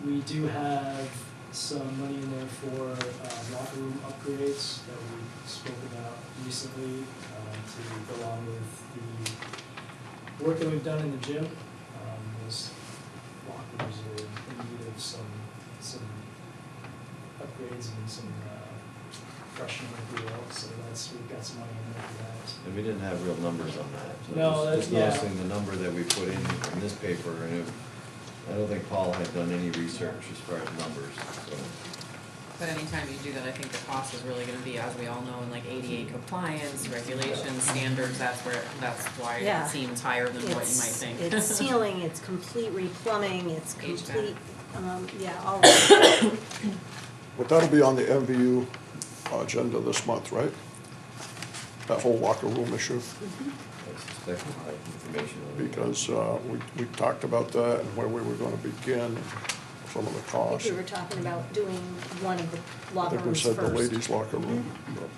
We do have some money in there for locker room upgrades that we spoke about recently to go along with the work that we've done in the gym. Those lockers are in need of some upgrades and some freshening, if you will. So we've got some money in there for that. And we didn't have real numbers on that. So No, just yeah. noticing the number that we put in this paper, and I don't think Paul had done any research as far as numbers, so. But anytime you do that, I think the cost is really gonna be, as we all know, in like ADA compliance, regulations, standards, that's why Yeah. it seems higher than what you might think. It's ceiling, it's complete replumbing, it's HVAC. complete, all of it. But that'll be on the MVU agenda this month, right? That whole locker room issue, I suspect we'll have information on it. because we talked about that and where we were gonna begin, some of the I think costs. we were talking about doing one of the I locker think we rooms said the first. ladies' locker room, but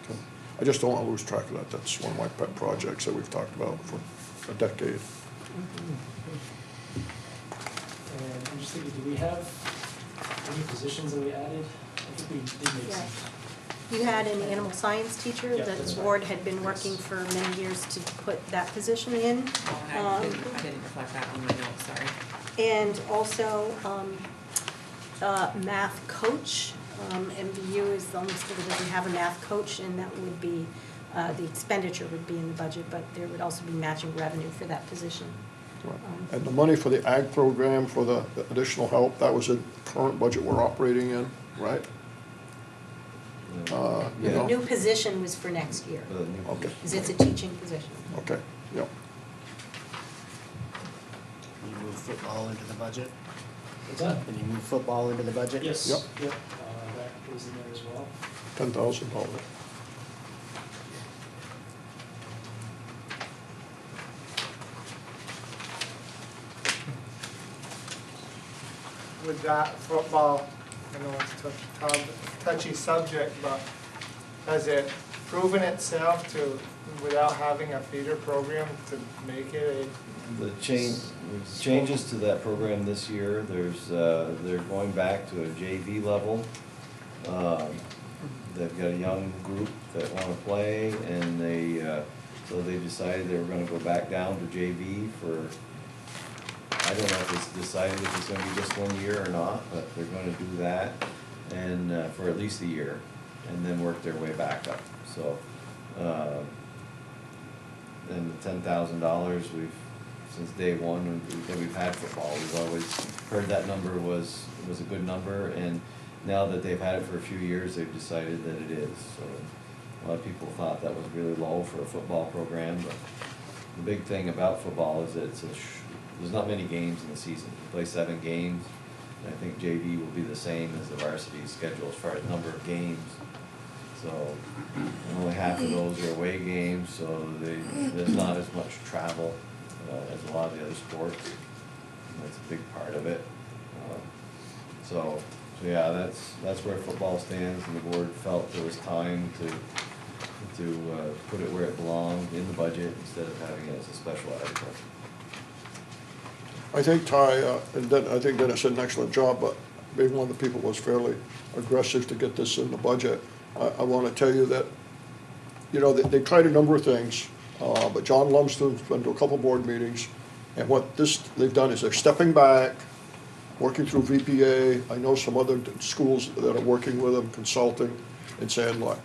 I just don't wanna lose track of that. That's one of my pet projects that we've talked about for a decade. And I'm just thinking, do we have any positions that we added? I think we did make Yeah. some. You had an animal science teacher Yeah, that that's the right. board had been working for many years to put that position in. Oh, and I didn't reflect that on my notes, sorry. And also, math coach, MVU is the only school that doesn't have a math coach, and that would be, the expenditure would be in the budget, but there would also be matching revenue for that position. And the money for the ag program, for the additional help, that was in current budget we're operating in, right? You The know, new position was for next year, The new Okay. position. because it's a teaching position. okay, yep. Can you move football into the budget? What's that? Can you move football into the budget? Yes, Yep. yep, that goes in there as well. $10,000. With that football, I know it's a touchy subject, but has it proven itself to, without having a feeder program, to make it The changes to that program this year, they're going back to a JV level. They've got a young group that wanna play, and so they decided they were gonna go back down to JV for, I I don't know if it's decided if it's gonna be just 1 year or not, but they're gonna do that, and, for at least a year, and then work their way back up, so, and the $10,000, since day one, that we've had football, we've always heard that number was a good number, and now that they've had it for a few years, they've decided that it is, so. A lot of people thought that was really low for a football program, but the big thing about football is that there's not many games in the season. You play 7 games, and I think JV will be the same as the varsity schedule as far as number of games. So, and only half of those are away games, so there's not as much travel as a lot of the other sports. And that's a big part of it. So yeah, that's where football stands, and the board felt there was time to put it where it belonged in the budget instead of having it as a special article. I think Ty, I think Dennis did an excellent job, but being one of the people who was fairly aggressive to get this in the budget, I want to tell you that, you know, they tried a number of things, but John Lumsden's been to a couple board meetings, and what they've done is they're stepping back, working through VPA. I know some other schools that are working with them, consulting, and saying, look,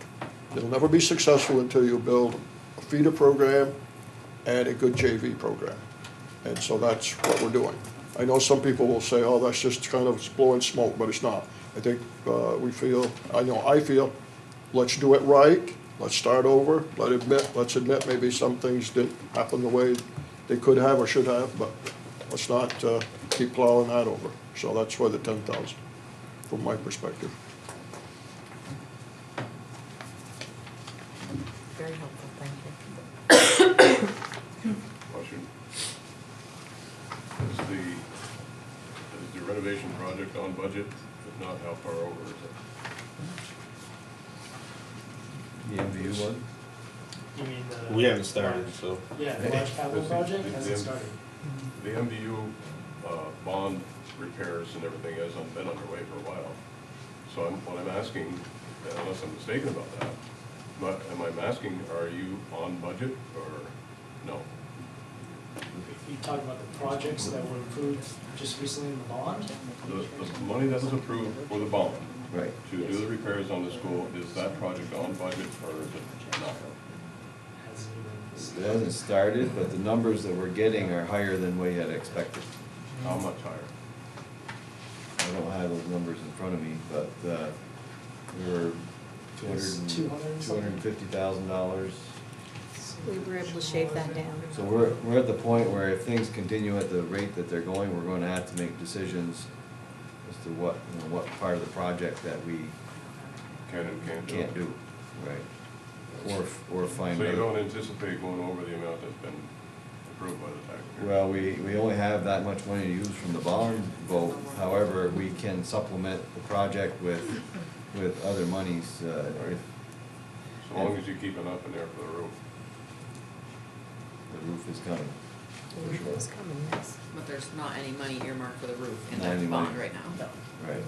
it'll never be successful until you build a feeder program and a good JV program. And so that's what we're doing. I know some people will say, oh, that's just kind of blowing smoke, but it's not. I think I feel, let's do it right, let's start over, let's admit maybe some things didn't happen the way they could have or should have, but let's not keep plowing that over. So that's why the 10,000, from my perspective. Very helpful, thank you. Question. Is the renovation project on budget? If not, how far over is it? The MVU one? You mean the? We haven't started, so. Yeah, the large capital project hasn't started. The MVU bond repairs and everything has been underway for a while. So what I'm asking, unless I'm mistaken about that, but am I asking, are you on budget or no? You talking about the projects that were approved just recently in the bond? The money that was approved for the bond, Right. to do the repairs on the school, is that project on budget or is it not? It hasn't started, but the numbers that we're getting are higher than we had expected. How much higher? I don't have those numbers in front of me, but we were $250,000. We were able to shave that down. So we're at the point where if things continue at the rate that they're going, we're going to have to make decisions as to what part of the project that we Can and can't do, right? Or find So you out. don't anticipate going over the amount that's been approved by the taxpayer? Well, we only have that much money to use from the bond vote. However, we can supplement the project with other monies, So long as you keep enough in there for the roof. the roof is coming. The roof is coming, yes. But there's not any money earmarked for the roof in Not that any bond money. right now. Right,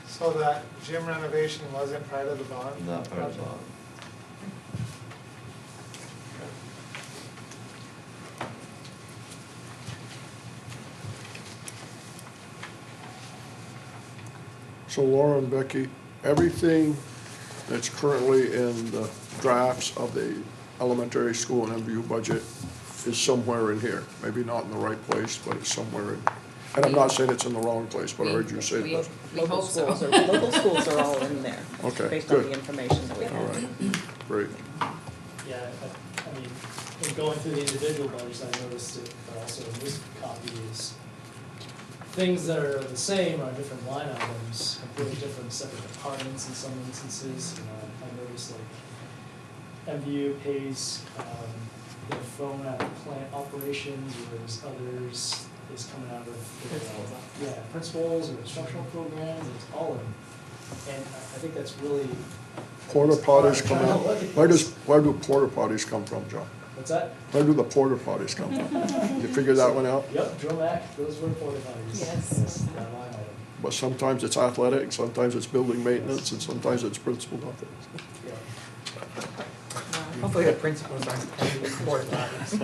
So that gym renovation wasn't part of the bond? not part of the bond. So Laura and Becky, everything that's currently in the drafts of the elementary school and MVU budget is somewhere in here. Maybe not in the right place, but it's somewhere in. And I'm not saying it's in the wrong place, but I heard you say that. We hope so. Local schools are all in there. Okay, Based on good. the information that we All have. right, great. Yeah, I mean, in going through the individual budgets, I noticed it, but also in this copy is things that are the same are different line items, completely different separate departments in some instances. You know, I noticed like MVU pays, their phone out of plant operations, whereas others is coming out of, principals or instructional programs, it's all in. And I think that's really. Porta potties come out. Look at this. Where do porta potties come from, John? What's that? Where do the porta potties come from? You figure that one out? Yep, Dromac, those were porta potties. Yes. That line item. But sometimes it's athletic, sometimes it's building maintenance, and sometimes it's principal nothing. Yeah. Hopefully the principals aren't coming to report about us.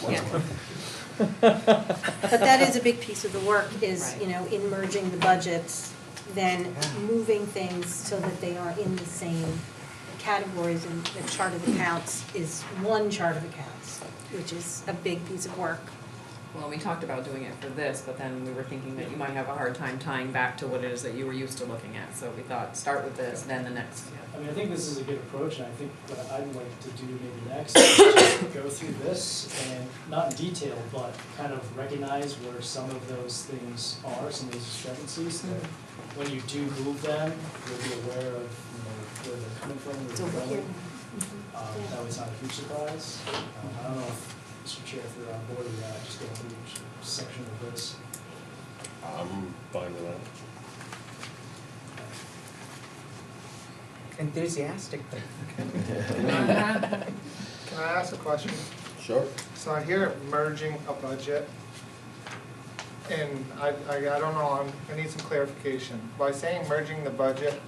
Yeah. But that is a big piece of the work, is, Right. you know, in merging the budgets, then moving things so that they are in the same categories, and the chart of accounts is one chart of accounts, which is a big piece of work. Well, we talked about doing it for this, but then we were thinking that you might have a hard time tying back to what it is that you were used to looking at, so we thought, start with this, then the next. I mean, I think this is a good approach, and I think what I'd like to do maybe next is just go through this and, not in detail, but kind of recognize where some of those things are, some of those discrepancies. That when you do move them, you'll be aware of, you know, where they're coming from, where It's they're over here. going. That way it's not a huge surprise. I don't know if, Mr. Chair, if you're on board with that, just go through each section of this. I'm fine with that. Enthusiastic. Can I ask a question? Sure. So I hear merging a budget, and I don't know, I need some clarification. By saying merging the budget,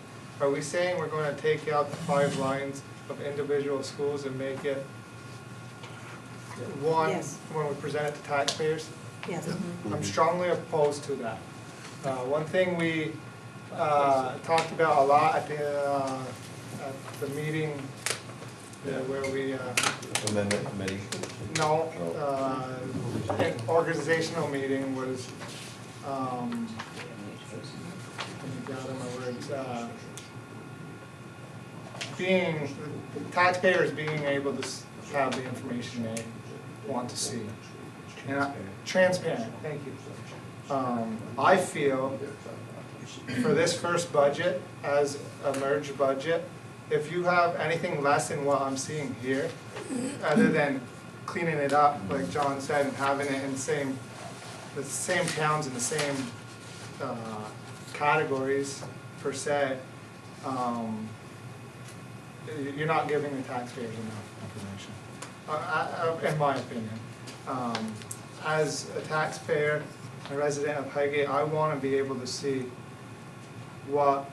are we saying we're gonna take out the 5 lines of individual schools and make it one Yes. when we present it to taxpayers? Yes. I'm strongly opposed to that. One thing we talked about a lot at the meeting where we, Amendment committee. no, an organizational meeting was, let me gather my words, taxpayers being able to have the information they want to see. And transparent, thank you. I feel for this first budget, as a merged budget, if you have anything less than what I'm seeing here, other than cleaning it up, like John said, and having it in the same towns and the same categories per se, you're not giving the taxpayers enough information, in my opinion. As a taxpayer, a resident of Highgate, I want to be able to see what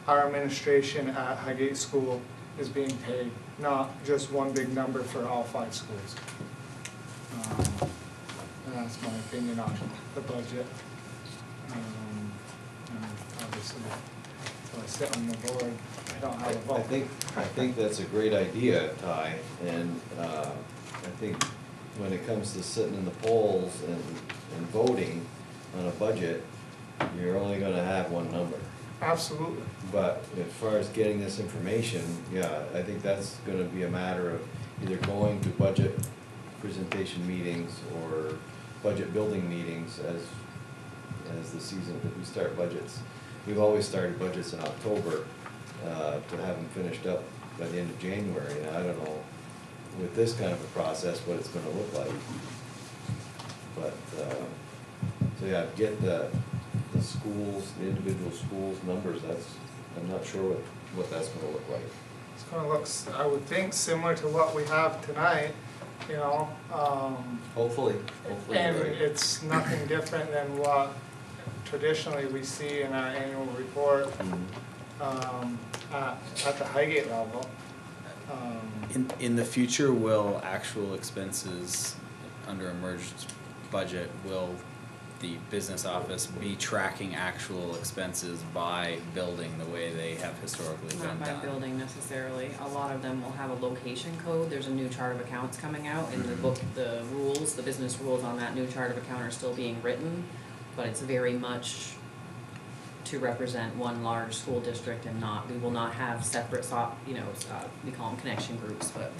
our administration at Highgate School is being paid, not just one big number for all 5 schools. And that's my opinion on the budget. And obviously, so I sit on the board, I don't have a vote. I think that's a great idea, Ty, and I think when it comes to sitting in the polls and voting on a budget, you're only gonna have one number. Absolutely. But as far as getting this information, yeah, I think that's gonna be a matter of either going to budget presentation meetings or budget building meetings as the season, if we start budgets. We've always started budgets in October, to have them finished up by the end of January, and I don't know with this kind of a process what it's gonna look like. But, so yeah, get the schools, the individual schools' numbers, I'm not sure what that's gonna look like. It's gonna look, I would think, similar to what we have tonight, you know, Hopefully, and right. it's nothing different than what traditionally we see in our annual report, at the Highgate level. In the future, will actual expenses under a merged budget, will the business office be tracking actual expenses by building the way they have historically been done? Not by building necessarily, a lot of them will have a location code, there's a new chart of accounts coming out, in the book, the rules, the business rules on that new chart of account are still being written, but it's very much to represent one large school district and not, we will not have separate we call them connection groups, but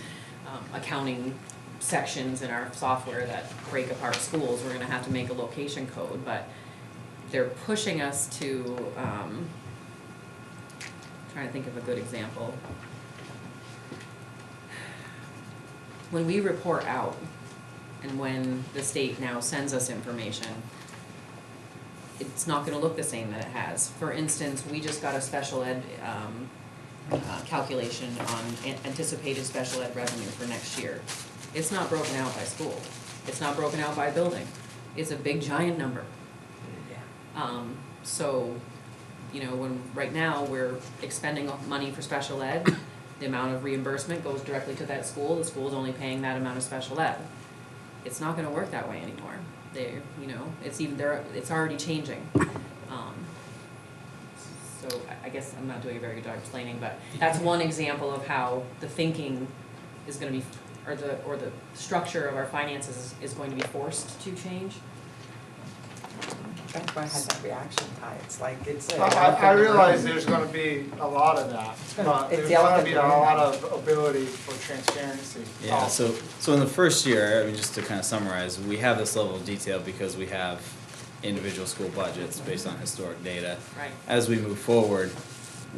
accounting sections in our software that break apart schools, we're gonna have to make a location code, but they're pushing us to, trying to think of a good example. When we report out, and when the state now sends us information, it's not gonna look the same that it has. For instance, we just got a special ed, calculation on anticipated special ed revenue for next year. It's not broken out by school, it's not broken out by building, it's a big giant number. So, you know, when, right now, we're expending money for special ed, the amount of reimbursement goes directly to that school, the school's only paying that amount of special ed. It's not gonna work that way anymore. It's already changing. So I guess I'm not doing a very good job explaining, but that's one example of how the thinking is gonna be, or the structure of our finances is going to be forced to change. That's why I had that reaction, Ty, it's like, it's a. I realize there's gonna be a lot of that, but it's there's the gonna elephant be in a the lot room. of ability for transparency. Yeah, so in the first year, I mean, just to kind of summarize, we have this level of detail because we have individual school budgets based on historic data. Right. As we move forward,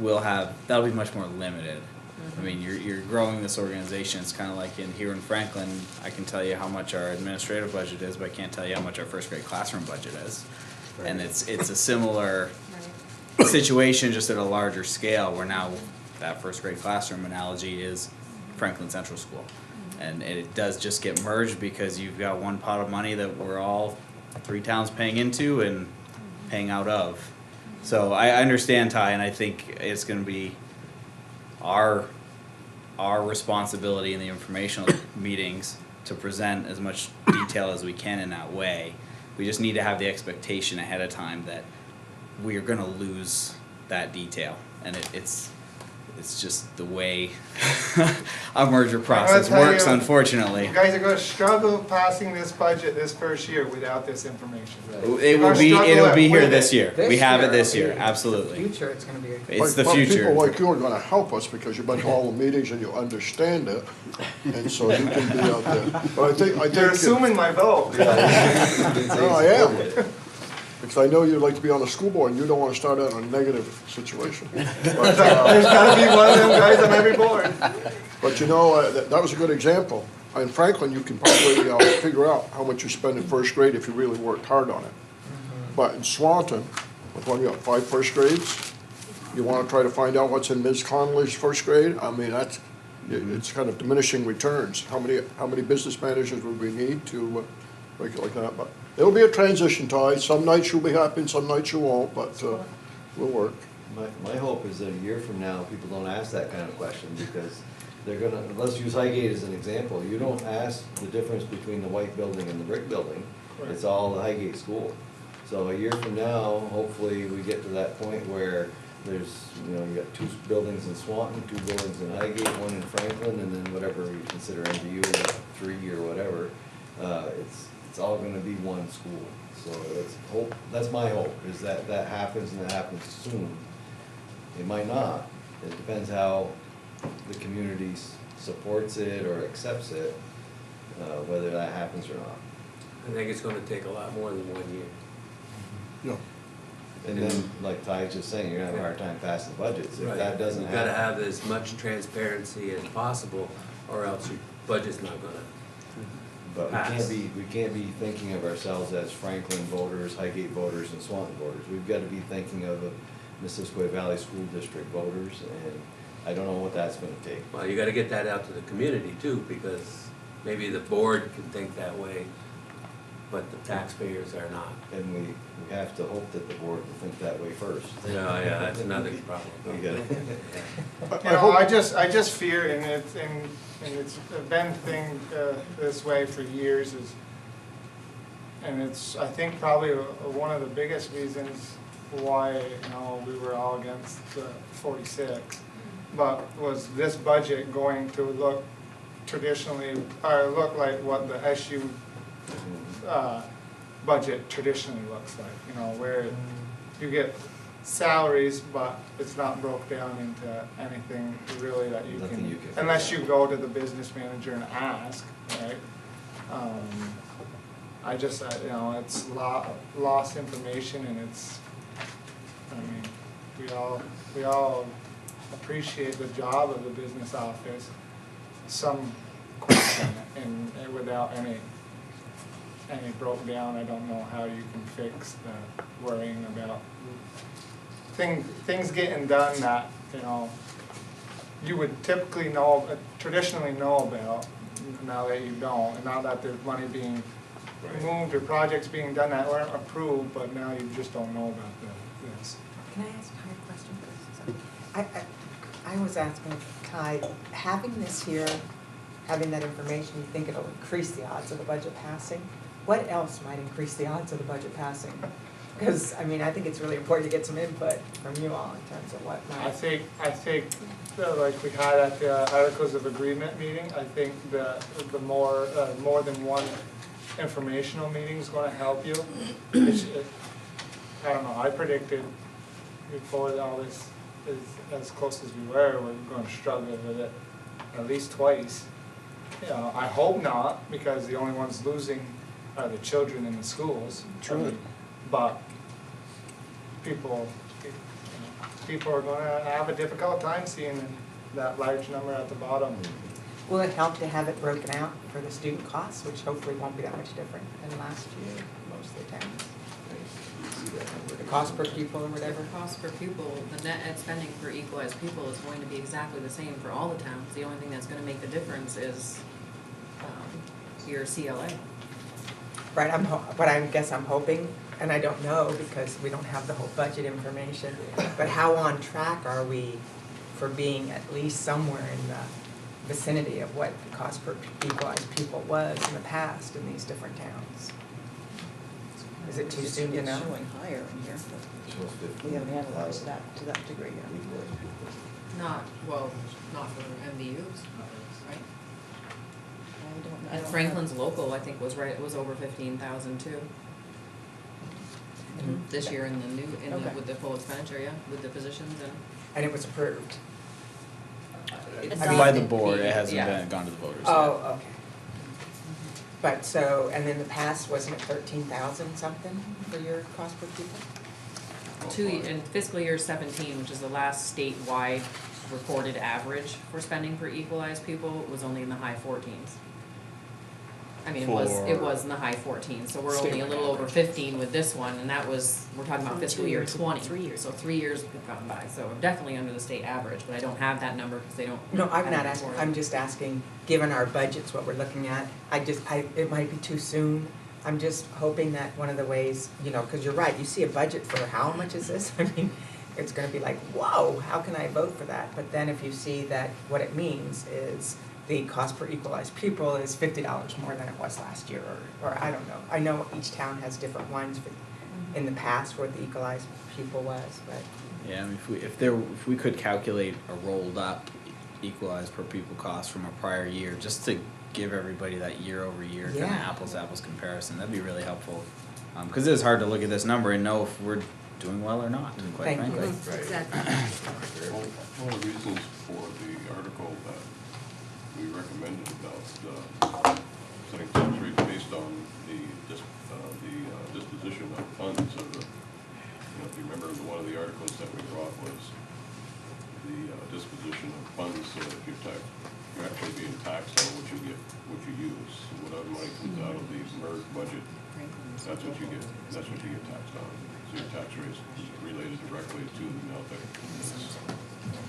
that'll be much more limited. I mean, you're growing this organization, it's kind of like here in Franklin, I can tell you how much our administrative budget is, but I can't tell you how much our first grade classroom budget is. And it's a similar situation, just at a larger scale, where now that first grade classroom analogy is Franklin Central School. And it does just get merged because you've got one pot of money that we're all 3 towns paying into and paying out of. So I understand, Ty, and I think it's gonna be our responsibility in the informational meetings to present as much detail as we can in that way. We just need to have the expectation ahead of time that we are gonna lose that detail, and it's just the way a merger process tell works, you, unfortunately. You guys are gonna struggle passing this budget this first year without this information. It'll be here this year. We have it this year, The absolutely. future, it's gonna be. It's the But future. people like you are gonna help us because you've been to all the meetings and you understand it, and so you can be out there. But I think. You're assuming my vote. No, I am. Because I know you'd like to be on the school board and you don't wanna start out in a negative situation. But, There's gotta be one of them guys on every board. But you know, that was a good example. In Franklin, you can probably figure out how much you spend in first grade if you really worked hard on it. But in Swanton, with one, you have 5 first grades, you wanna try to find out what's in Ms. Conley's first grade, I mean, it's kind of diminishing returns. How many business managers would we need to make it like that? But it'll be a transition, Ty. Some nights you'll be happy and some nights you won't, but we'll work. My hope is that a year from now, people don't ask that kind of question, because they're gonna, let's use Highgate as an example, you don't ask the difference between the white building and the brick building, it's all the Highgate school. So a year from now, hopefully, we get to that point where there's, you got 2 buildings in Swanton, 2 buildings in Highgate, 1 in Franklin, and then whatever you consider MDU, 3 or whatever, it's all gonna be one school. So that's my hope, is that happens, and that happens soon. It might not, it depends how the community supports it or accepts it, whether that happens or not. I think it's gonna take a lot more than 1 year. Yeah. And then, like Ty's just saying, you're gonna have a hard time passing budgets, if Right. that doesn't You've happen. gotta have as much transparency as possible, or else your budget's not gonna. But pass. we can't be thinking of ourselves as Franklin voters, Highgate voters, and Swanton voters. We've gotta be thinking of the Missisquoi Valley School District voters, and I don't know what that's gonna take. Well, you gotta get that out to the community too, because maybe the board can think that way, but the taxpayers are not. And we have to hope that the board will think that way first. Yeah, that's another problem. We gotta, I just fear, and it's been thing this way for years, and it's, I think, probably one of the biggest reasons why, we were all against 46, but was this budget going to look traditionally, or look like what the SU budget traditionally looks like, where you get salaries, but it's not broke down into anything really that you Nothing can, you can unless you figure go to the business manager and ask, right? I just, it's lost information, and it's, we all appreciate the job of the business office, some question, and without any broke down, I don't know how you can fix the worrying about things getting done that, you would typically traditionally know about, now that you don't, and now that there's money being moved or projects being done that weren't approved, but now you just don't know about this. Can I ask a question? I was asking Ty, having this here, having that information, you think it'll increase the odds of the budget passing? What else might increase the odds of the budget passing? Because, I mean, I think it's really important to get some input from you all in terms of what I might. think, like we had at the Articles of Agreement meeting, I think the more than one informational meeting is gonna help you. I don't know, I predicted before all this is as close as we were gonna struggle with it at least twice. You know, I hope not, because the only ones losing are the children in the schools. Truly. But people are gonna have a difficult time seeing that large number at the bottom. Will it help to have it broken out for the student costs, which hopefully won't be that much different than last year, most of the towns? The cost per pupil or whatever? The cost per pupil, the net ed spending per equalized pupil is going to be exactly the same for all the towns. The only thing that's gonna make the difference is, your CLA. Right, but I guess I'm hoping, and I don't know because we don't have the whole budget information, but how on track are we for being at least somewhere in the vicinity of what the cost per equalized pupil was in the past in these different towns? Is it too soon to know? It's showing higher in here, but we haven't analyzed that to that degree yet. Not for MVUs, right? I And don't Franklin's local, I think, was right, it was over 15,000 too. Mhm. This year in the new, Okay. with the full expenditure, yeah, with the positions and. And it was approved? It's I mean- By the board, it hasn't Yeah. gone to the voters yet. Oh, okay. But so, and in the past, wasn't it 13,000 something for your cost per pupil? In fiscal year 17, which is the last statewide recorded average for spending per equalized pupil, was only in the high 14s. I mean, it was in the high 14s, so we're only a little over 15 with this one, and that was, we're talking about fiscal year 20. 3 years. So 3 years have gone by, so we're definitely under the state average, but I don't have that number because they don't. No, I'm have not it asking, reported. I'm just asking, given our budgets, what we're looking at, it might be too soon. I'm just hoping that one of the ways, you know, because you're right, you see a budget for how much is this? I mean, it's gonna be like, whoa, how can I vote for that? But then if you see that what it means is the cost per equalized pupil is $50 more than it was last year, or I don't know. I know each town has different ones in the past where the equalized pupil was, but. Yeah, I mean, if we could calculate a rolled up equalized per pupil cost from a prior year, just to give everybody that year over year kind of Yeah. apples to apples comparison, that'd be really helpful. Because it is hard to look at this number and know if we're doing well or not, quite Thank you. frankly. Exactly. Well, one of the reasons for the article that we recommended about setting tax rates based on the disposition of funds, if you remember, one of the articles that we brought was the disposition of funds, so that you're actually being taxed on what you use. So whatever money comes out of the MERG budget, that's what you get taxed on. So your tax rate is related directly to the amount that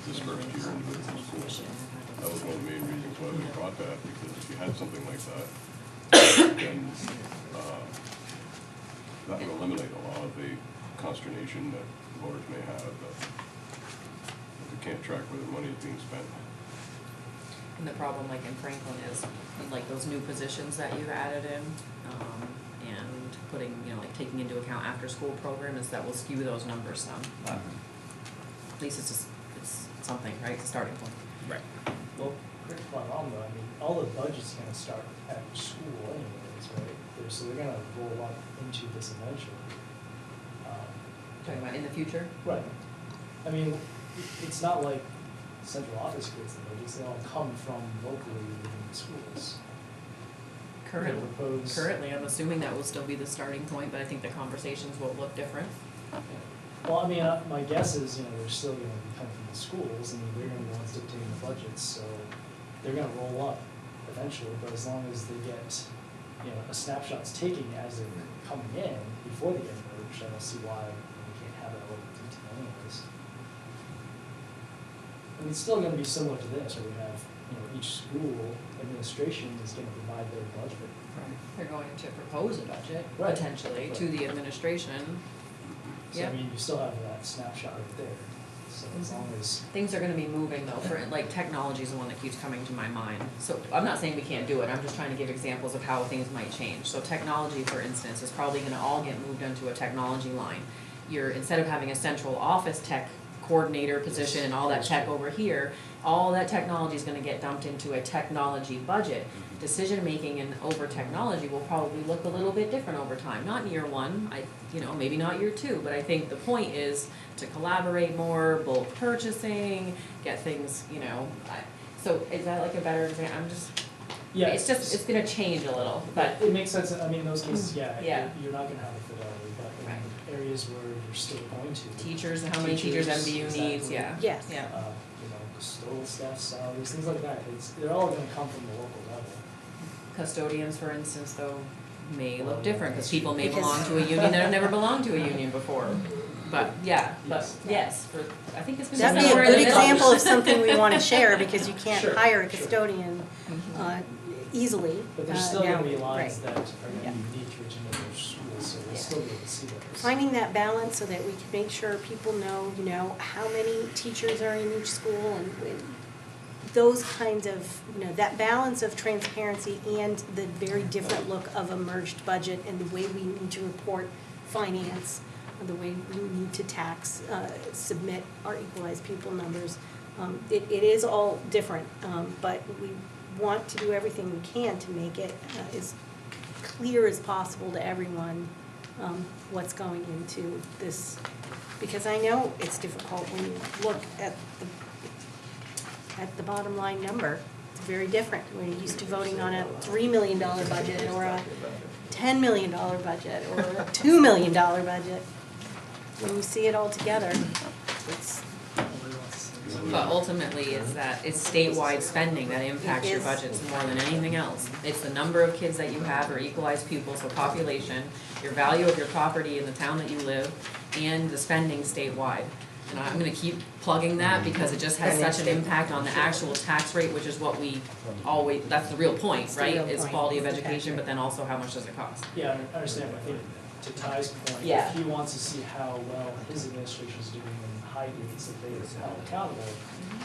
dispersed to your individual school. That was one of the main reasons why we brought that, because if you had something like that, then that would eliminate a lot of the consternation that voters may have that they can't track where the money is being spent. And the problem, like in Franklin, is like those new positions that you've added in, and putting, like taking into account after-school program, is that will skew those numbers some. But at least it's something, right? It's a starting point. Right. Well, correct me if I'm wrong though, I mean, all the budget's gonna start at school anyways, right? So they're gonna roll up into this eventually. Talking about in the future? Right. I mean, it's not like central office creates the budgets, they all come from locally within the schools. Currently, I'm assuming that will still be the starting point, but I think the conversations will look different. Well, I mean, my guess is, they're still gonna be coming from the schools, I mean, they're gonna be the ones dictating the budgets, so they're gonna roll up eventually, but as long as they get, a snapshot's taking as they're coming in before they get merged, I don't see why we can't have that level of detail anyways. I mean, it's still gonna be similar to this, where we have, each school administration is gonna provide their budget. They're going to propose a budget, Right. potentially, to Right. the administration. So, Yeah. I mean, you still have that snapshot right there, So as long as, Things are gonna be moving though, for, like, technology is the one that keeps coming to my mind. So, I'm not saying we can't do it, I'm just trying to give examples of how things might change. So technology, for instance, is probably gonna all get moved onto a technology line. You're, instead of having a central office tech coordinator position and all that tech over here, all that technology is gonna get dumped into a technology budget. Decision-making and over technology will probably look a little bit different over time, not in year one, maybe not year two, but I think the point is to collaborate more, bulk purchasing, get things, so is that like a better example? yeah. It's gonna change a little, but, It makes sense, I mean, in those cases, yeah, Yeah. you're not gonna have a fidelity, but Right. in areas where you're still going to. teachers, how many teachers MVU needs, exactly. yeah. Yes. Yeah. Custodial staff salaries, things like that, they're all gonna come from the local level. Custodians, for instance, though, may look Well, different, because that's people may true. belong to a union that have never belonged to a union before. But, Yes. yes, I think it's gonna be That'd be a somewhere in the good middle. example of something we wanna share, because you can't Sure, hire a sure. custodian, easily. But there's still gonna be now, lines right. that are Yeah. gonna be unique to each individual school, so we'll Yeah. still be able to see those. Finding that balance so that we can make sure people know, how many teachers are in each school, and those kinds of, that balance of transparency and the very different look of a merged budget and the way we need to report finance, and the way we need to tax, submit our equalized pupil numbers. It is all different, but we want to do everything we can to make it as clear as possible to everyone what's going into this. Because I know it's difficult when you look at the bottom line number. It's very different when you're used to voting on a $3 million budget or a $10 million budget or a $2 million budget. When you see it all together, it's, But ultimately, it's statewide spending that impacts your It is. budgets more than anything else. It's the number of kids that you have or equalized pupils, so population, your value of your property in the town that you live, and the spending statewide. And I'm gonna keep plugging that because it just has such an impact on the actual tax rate, which is what we always, that's the real point, the right? real Is point, quality of is the tax education, rate. but then also how much does it cost? Yeah, I understand, but I think to Ty's point, Yeah. if he wants to see how well his administration is doing in Highgate, so they are held accountable,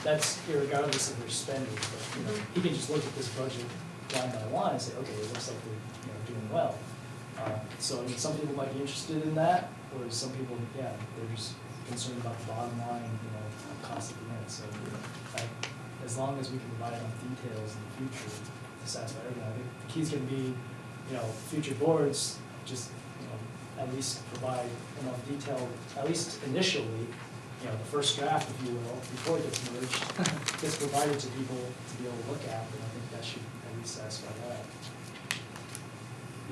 that's irregardless of their spending, but, he can just look at this budget line by line and say, okay, it looks like they're, doing well. So, I mean, some people might be interested in that, or some people, they're just concerned about the bottom line, cost of the unit, so, as long as we can provide enough details in the future to satisfy everyone, I think the key's gonna be, future boards, just, at least provide enough detail, at least initially, the first draft, if you will, before it gets merged, gets provided to people to be able to look at, and I think that should at least satisfy that.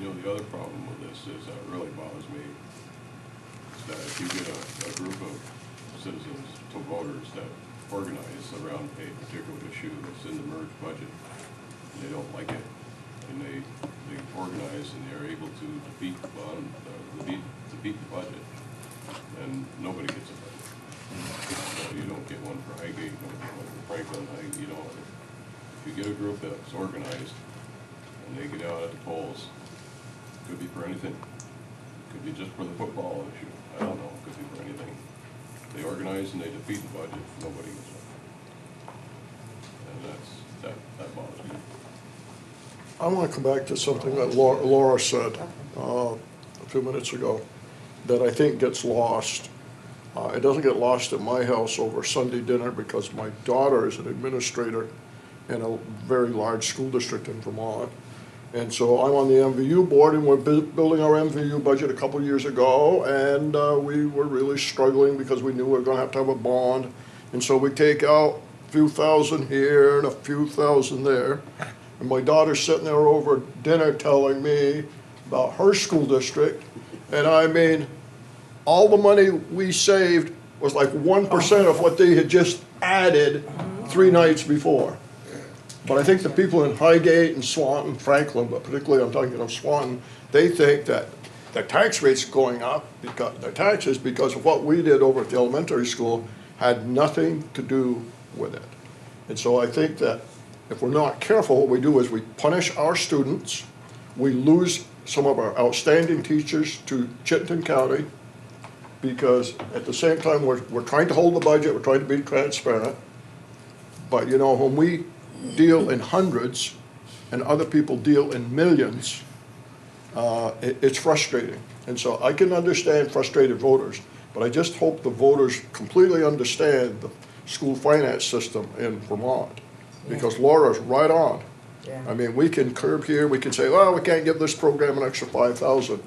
The other problem with this is, that really bothers me, is that if you get a group of citizens to voters that organize around a particular issue that's in the merged budget, and they don't like it, and they organize and they're able to defeat the budget, and nobody gets a budget. So you don't get one for Highgate, you don't get one for Franklin, if you get a group that's organized, and they get out at the polls, could be for anything. Could be just for the football issue. I don't know. Could be for anything. They organize and they defeat the budget. Nobody gets one. And that bothers me. I want to come back to something that Laura said a few minutes ago that I think gets lost. It doesn't get lost at my house over Sunday dinner because my daughter is an administrator in a very large school district in Vermont. And so I'm on the MVU board, and we're building our MVU budget a couple years ago, and we were really struggling because we knew we were going to have a bond. And so we take out a few thousand here and a few thousand there. And my daughter's sitting there over dinner telling me about her school district. And I mean, all the money we saved was like 1% of what they had just added 3 nights before. But I think the people in Highgate and Swanton, Franklin, but particularly I'm talking of Swanton, they think that the tax rate's going up because the taxes because of what we did over at the elementary school had nothing to do with it. And so I think that if we're not careful, what we do is we punish our students, we lose some of our outstanding teachers to Chittenden County, because at the same time, we're trying to hold the budget, we're trying to be transparent. But you know, when we deal in hundreds and other people deal in millions, it's frustrating. And so I can understand frustrated voters, but I just hope the voters completely understand the school finance system in Vermont. Because Laura's right on. Yeah. I mean, we can curb here, we can say, well, we can't give this program an extra 5,000.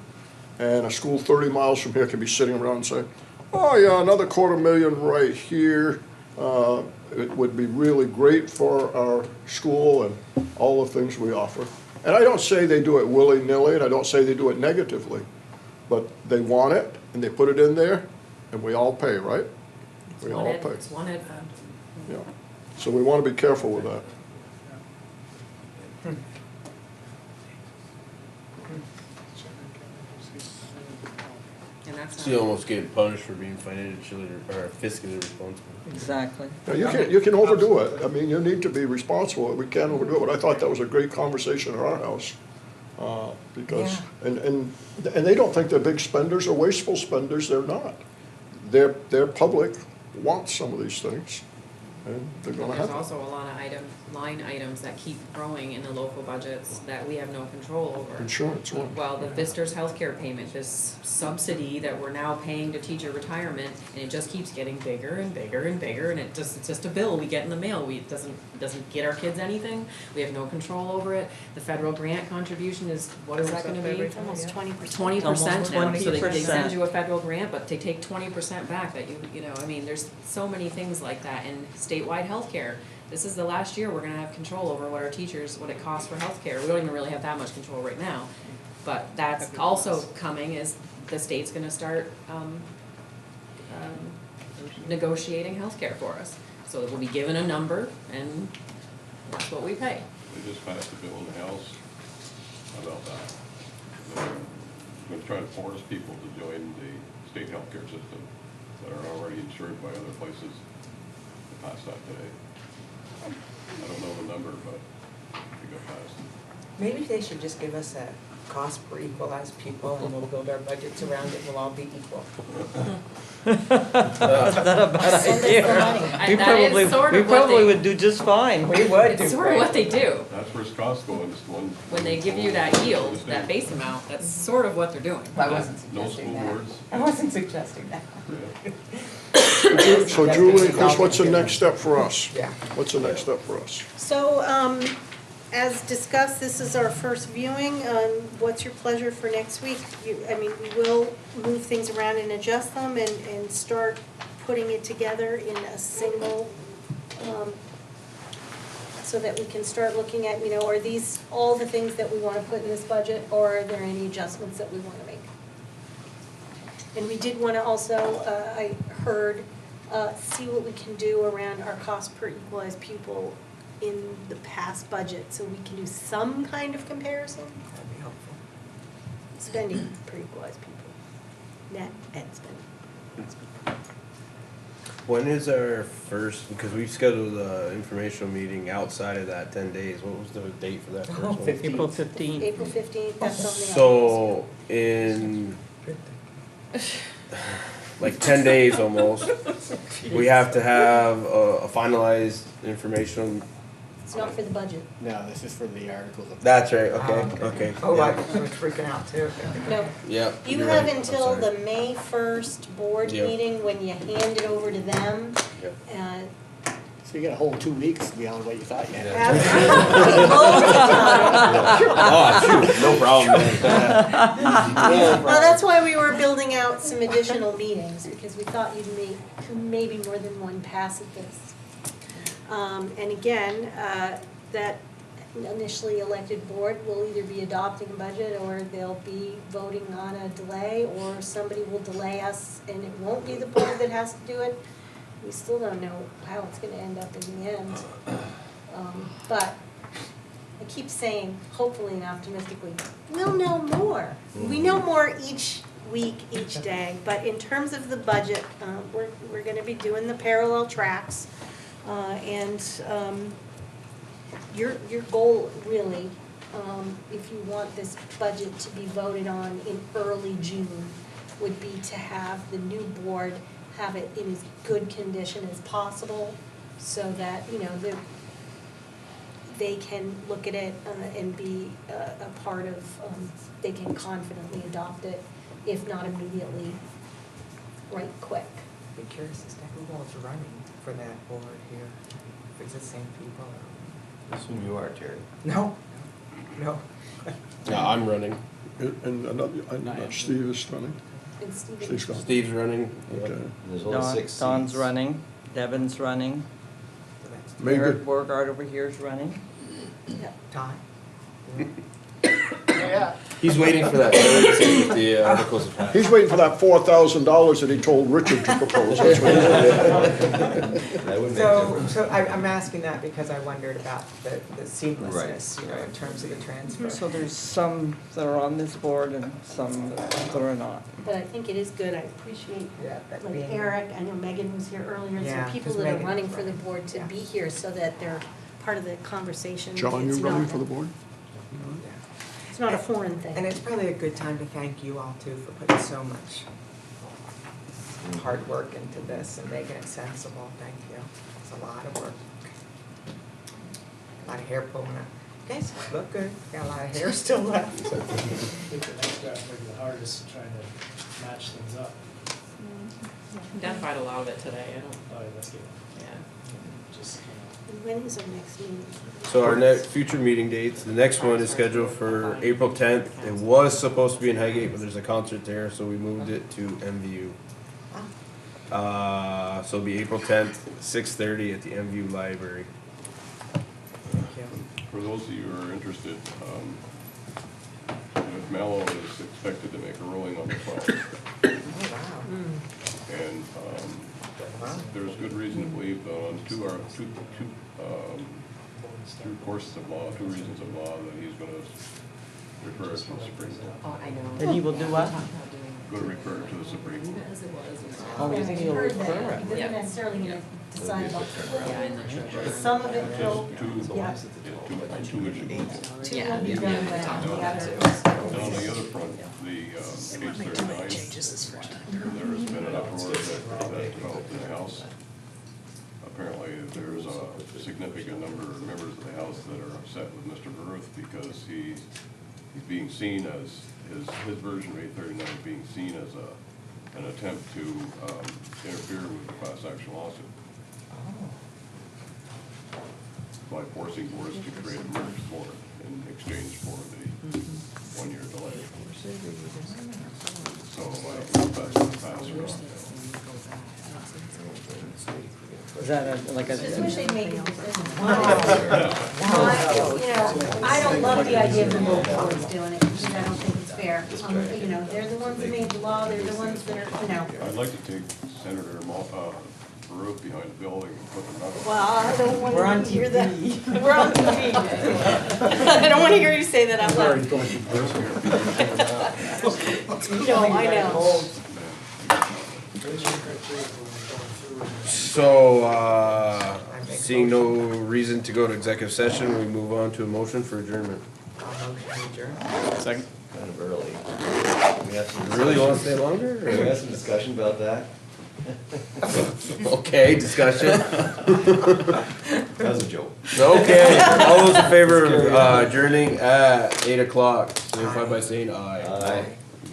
And a school 30 miles from here can be sitting around and saying, oh yeah, another $250,000 right here. It would be really great for our school and all the things we offer. And I don't say they do it willy-nilly, and I don't say they do it negatively, but they want it, and they put it in there, and we all pay, right? We all pay. It's one ed fund. Yeah. So we want to be careful with that. And that's So you not, almost get punished for being financially or fiscally responsible. Exactly. Now, you can overdo it. I mean, you need to be responsible. We can't overdo it, but I thought that was a great conversation at our house. Because, and they don't think they're big spenders or wasteful spenders. They're not. Their public wants some of these things, and they're gonna there's have to. also a lot of line items that keep growing in the local budgets that we have no control over. Insurance, one. Well, the Vister's healthcare payment, this subsidy that we're now paying to teacher retirement, and it just keeps getting bigger and bigger and bigger, and it's just a bill we get in the mail. It doesn't get our kids anything. We have no control over it. The federal grant contribution is, what is that gonna be? It's almost 20%. 20% now, so they 20%. send you a federal grant, but they take 20% back that you know, I mean, there's so many things like that, and statewide healthcare. This is the last year we're gonna have control over what our teachers, what it costs for healthcare. We don't even really have that much control right now. But that's also coming, is the state's gonna start, negotiating healthcare for us. So we'll be given a number, and that's what we pay. They just passed a bill in the House about that. They're going to try to force people to join the state healthcare system that are already insured by other places. They passed that today. I don't know the number, but it got passed. Maybe they should just give us a cost per equalized pupil, and we'll build our budgets around it, we'll all be equal. That's not a bad Send us the idea. money. We That probably, is sort we of what probably they, would do just fine. We would it's do sort of great. what they do. That's where Scott's going, is one. When they give you that yield, that base amount, that's sort of what they're doing. I wasn't No suggesting school that. boards. I wasn't suggesting that. Yeah. So Julie, Chris, what's the next step for us? Yeah. What's the next step for us? So, as discussed, this is our first viewing. What's your pleasure for next week? I mean, we will move things around and adjust them and start putting it together in a single, so that we can start looking at, you know, are these all the things that we want to put in this budget, or are there any adjustments that we want to make? And we did want to also, I heard, see what we can do around our cost per equalized pupil in the past budget, so we can do some kind of comparison. That'd be helpful. Spending per equalized pupil, net ed spending. When is our first, because we've scheduled an informational meeting outside of that 10 days. What was the date for that first one? 15th. April 15th. April 15th, that's something I So in like 10 days almost, we have to have a finalized informational. It's not for the budget. No, this is for the articles of. That's right, okay. Oh, yeah. I was freaking out too. No, Yeah. you you're have right. I'm until sorry. the May 1st board Yep. meeting when you hand it over to them. Yep. So you got a whole 2 weeks beyond what you thought you had. Absolutely. Loads of time. Oh, shoot, no problem, man. Well, that's why we were building out some additional meetings, because we thought you'd make maybe more than one pass at this. And again, that initially elected board will either be adopting a budget, or they'll be voting on a delay, or somebody will delay us and it won't be the board that has to do it. We still don't know how it's gonna end up in the end. But I keep saying, hopefully and optimistically, we'll know more. We know more each week, each day, but in terms of the budget, we're gonna be doing the parallel tracks. And your goal really, if you want this budget to be voted on in early June, would be to have the new board have it in as good condition as possible, so that, you know, they can look at it and be a part of, they can confidently adopt it, if not immediately, right quick. Be curious as to who all's running for that board here, if it's the same people or. Assume you are, Terry. No, no. Yeah, I'm running. And another, Steve is running. And Stephen, Steve's gone. Steve's running. Okay. There's only 6 seats. Don's running, Devin's running, Maybe, Eric Borgard over here is running. yeah. Todd? Yeah, He's waiting for that third with the articles of he's waiting for that $4,000 that he told Richard to propose. That's what he did. That would make a So, difference. so I'm asking that because I wondered about the seamlessness, Right, you know, in right. terms of the transfer. So there's some that are on this board and some that are not. But I think it is good, I appreciate, Yeah, that like being- Eric, I know Megan was here earlier, Yeah, so people 'cause that are Megan running was for the running. board to Yeah. be here, so that they're part of the conversation. John, It's you running not- for the board? Yeah. It's not a foreign And thing. it's probably a good time to thank you all too for putting so much hard work into this and making it sensible. Thank you. It's a lot of work. A lot of hair pulling out. Guys, look good. Got a lot of hair still left. I think the next draft might be the hardest, trying to match things up. Identified a lot of it today, I don't, Oh, that's good. yeah. Just, When is our next meeting? So our next future meeting dates, the next one is scheduled for April 10th. It was supposed to be in Highgate, but there's a concert there, so we moved it to MVU. So it'll be April 10th, 6:30 at the MVU Library. Thank you. For those of you who are interested, Mallow is expected to make a ruling on the 12th. Oh, wow. And Wow. there's good reason to believe on two courses of law, 2 reasons of law, that he's gonna refer it to the Supreme Court. Oh, I know. That he will do what? Gonna refer it to the Supreme Court. Oh, you think he'll I heard refer that. it? He doesn't necessarily gonna decide about Yeah, in the treasurer. some of it, he'll, Just two, yeah, two issues. two Yeah, will be yeah, done, yeah, but talked the about other. And on the other front, the page 39, there's been an uproar that developed in the House. Apparently, there's a significant number of members of the House that are upset with Mr. Baruth because he's being seen as, his version of 839 is being seen as an attempt to interfere with the class action lawsuit by forcing boards to create a merged board in exchange for the 1-year delay. So that's passed around. Is that like Just wish a, they'd make a decision. I don't love the idea of the local boards doing it, because I don't think it's fair. You know, they're the ones that made the law, they're the ones that are, you know. I'd like to take Senator Baruch behind the building and put them up. Well, I don't want We're on to hear that. TV. We're on TV. I don't want to hear you say that out loud. No, I know. So, seeing no reason to go to executive session, we move on to a motion for adjournment. Motion adjourned. Second? Kind of early. We have some Really want to discussion- stay longer? We or- have some discussion about that. Okay, discussion. That was a joke. Okay, all those in favor of adjourning at 8 o'clock, signify by saying aye. Aye.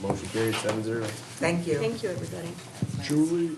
Motion carried 7-0. Thank you. Thank you, everybody. Julie?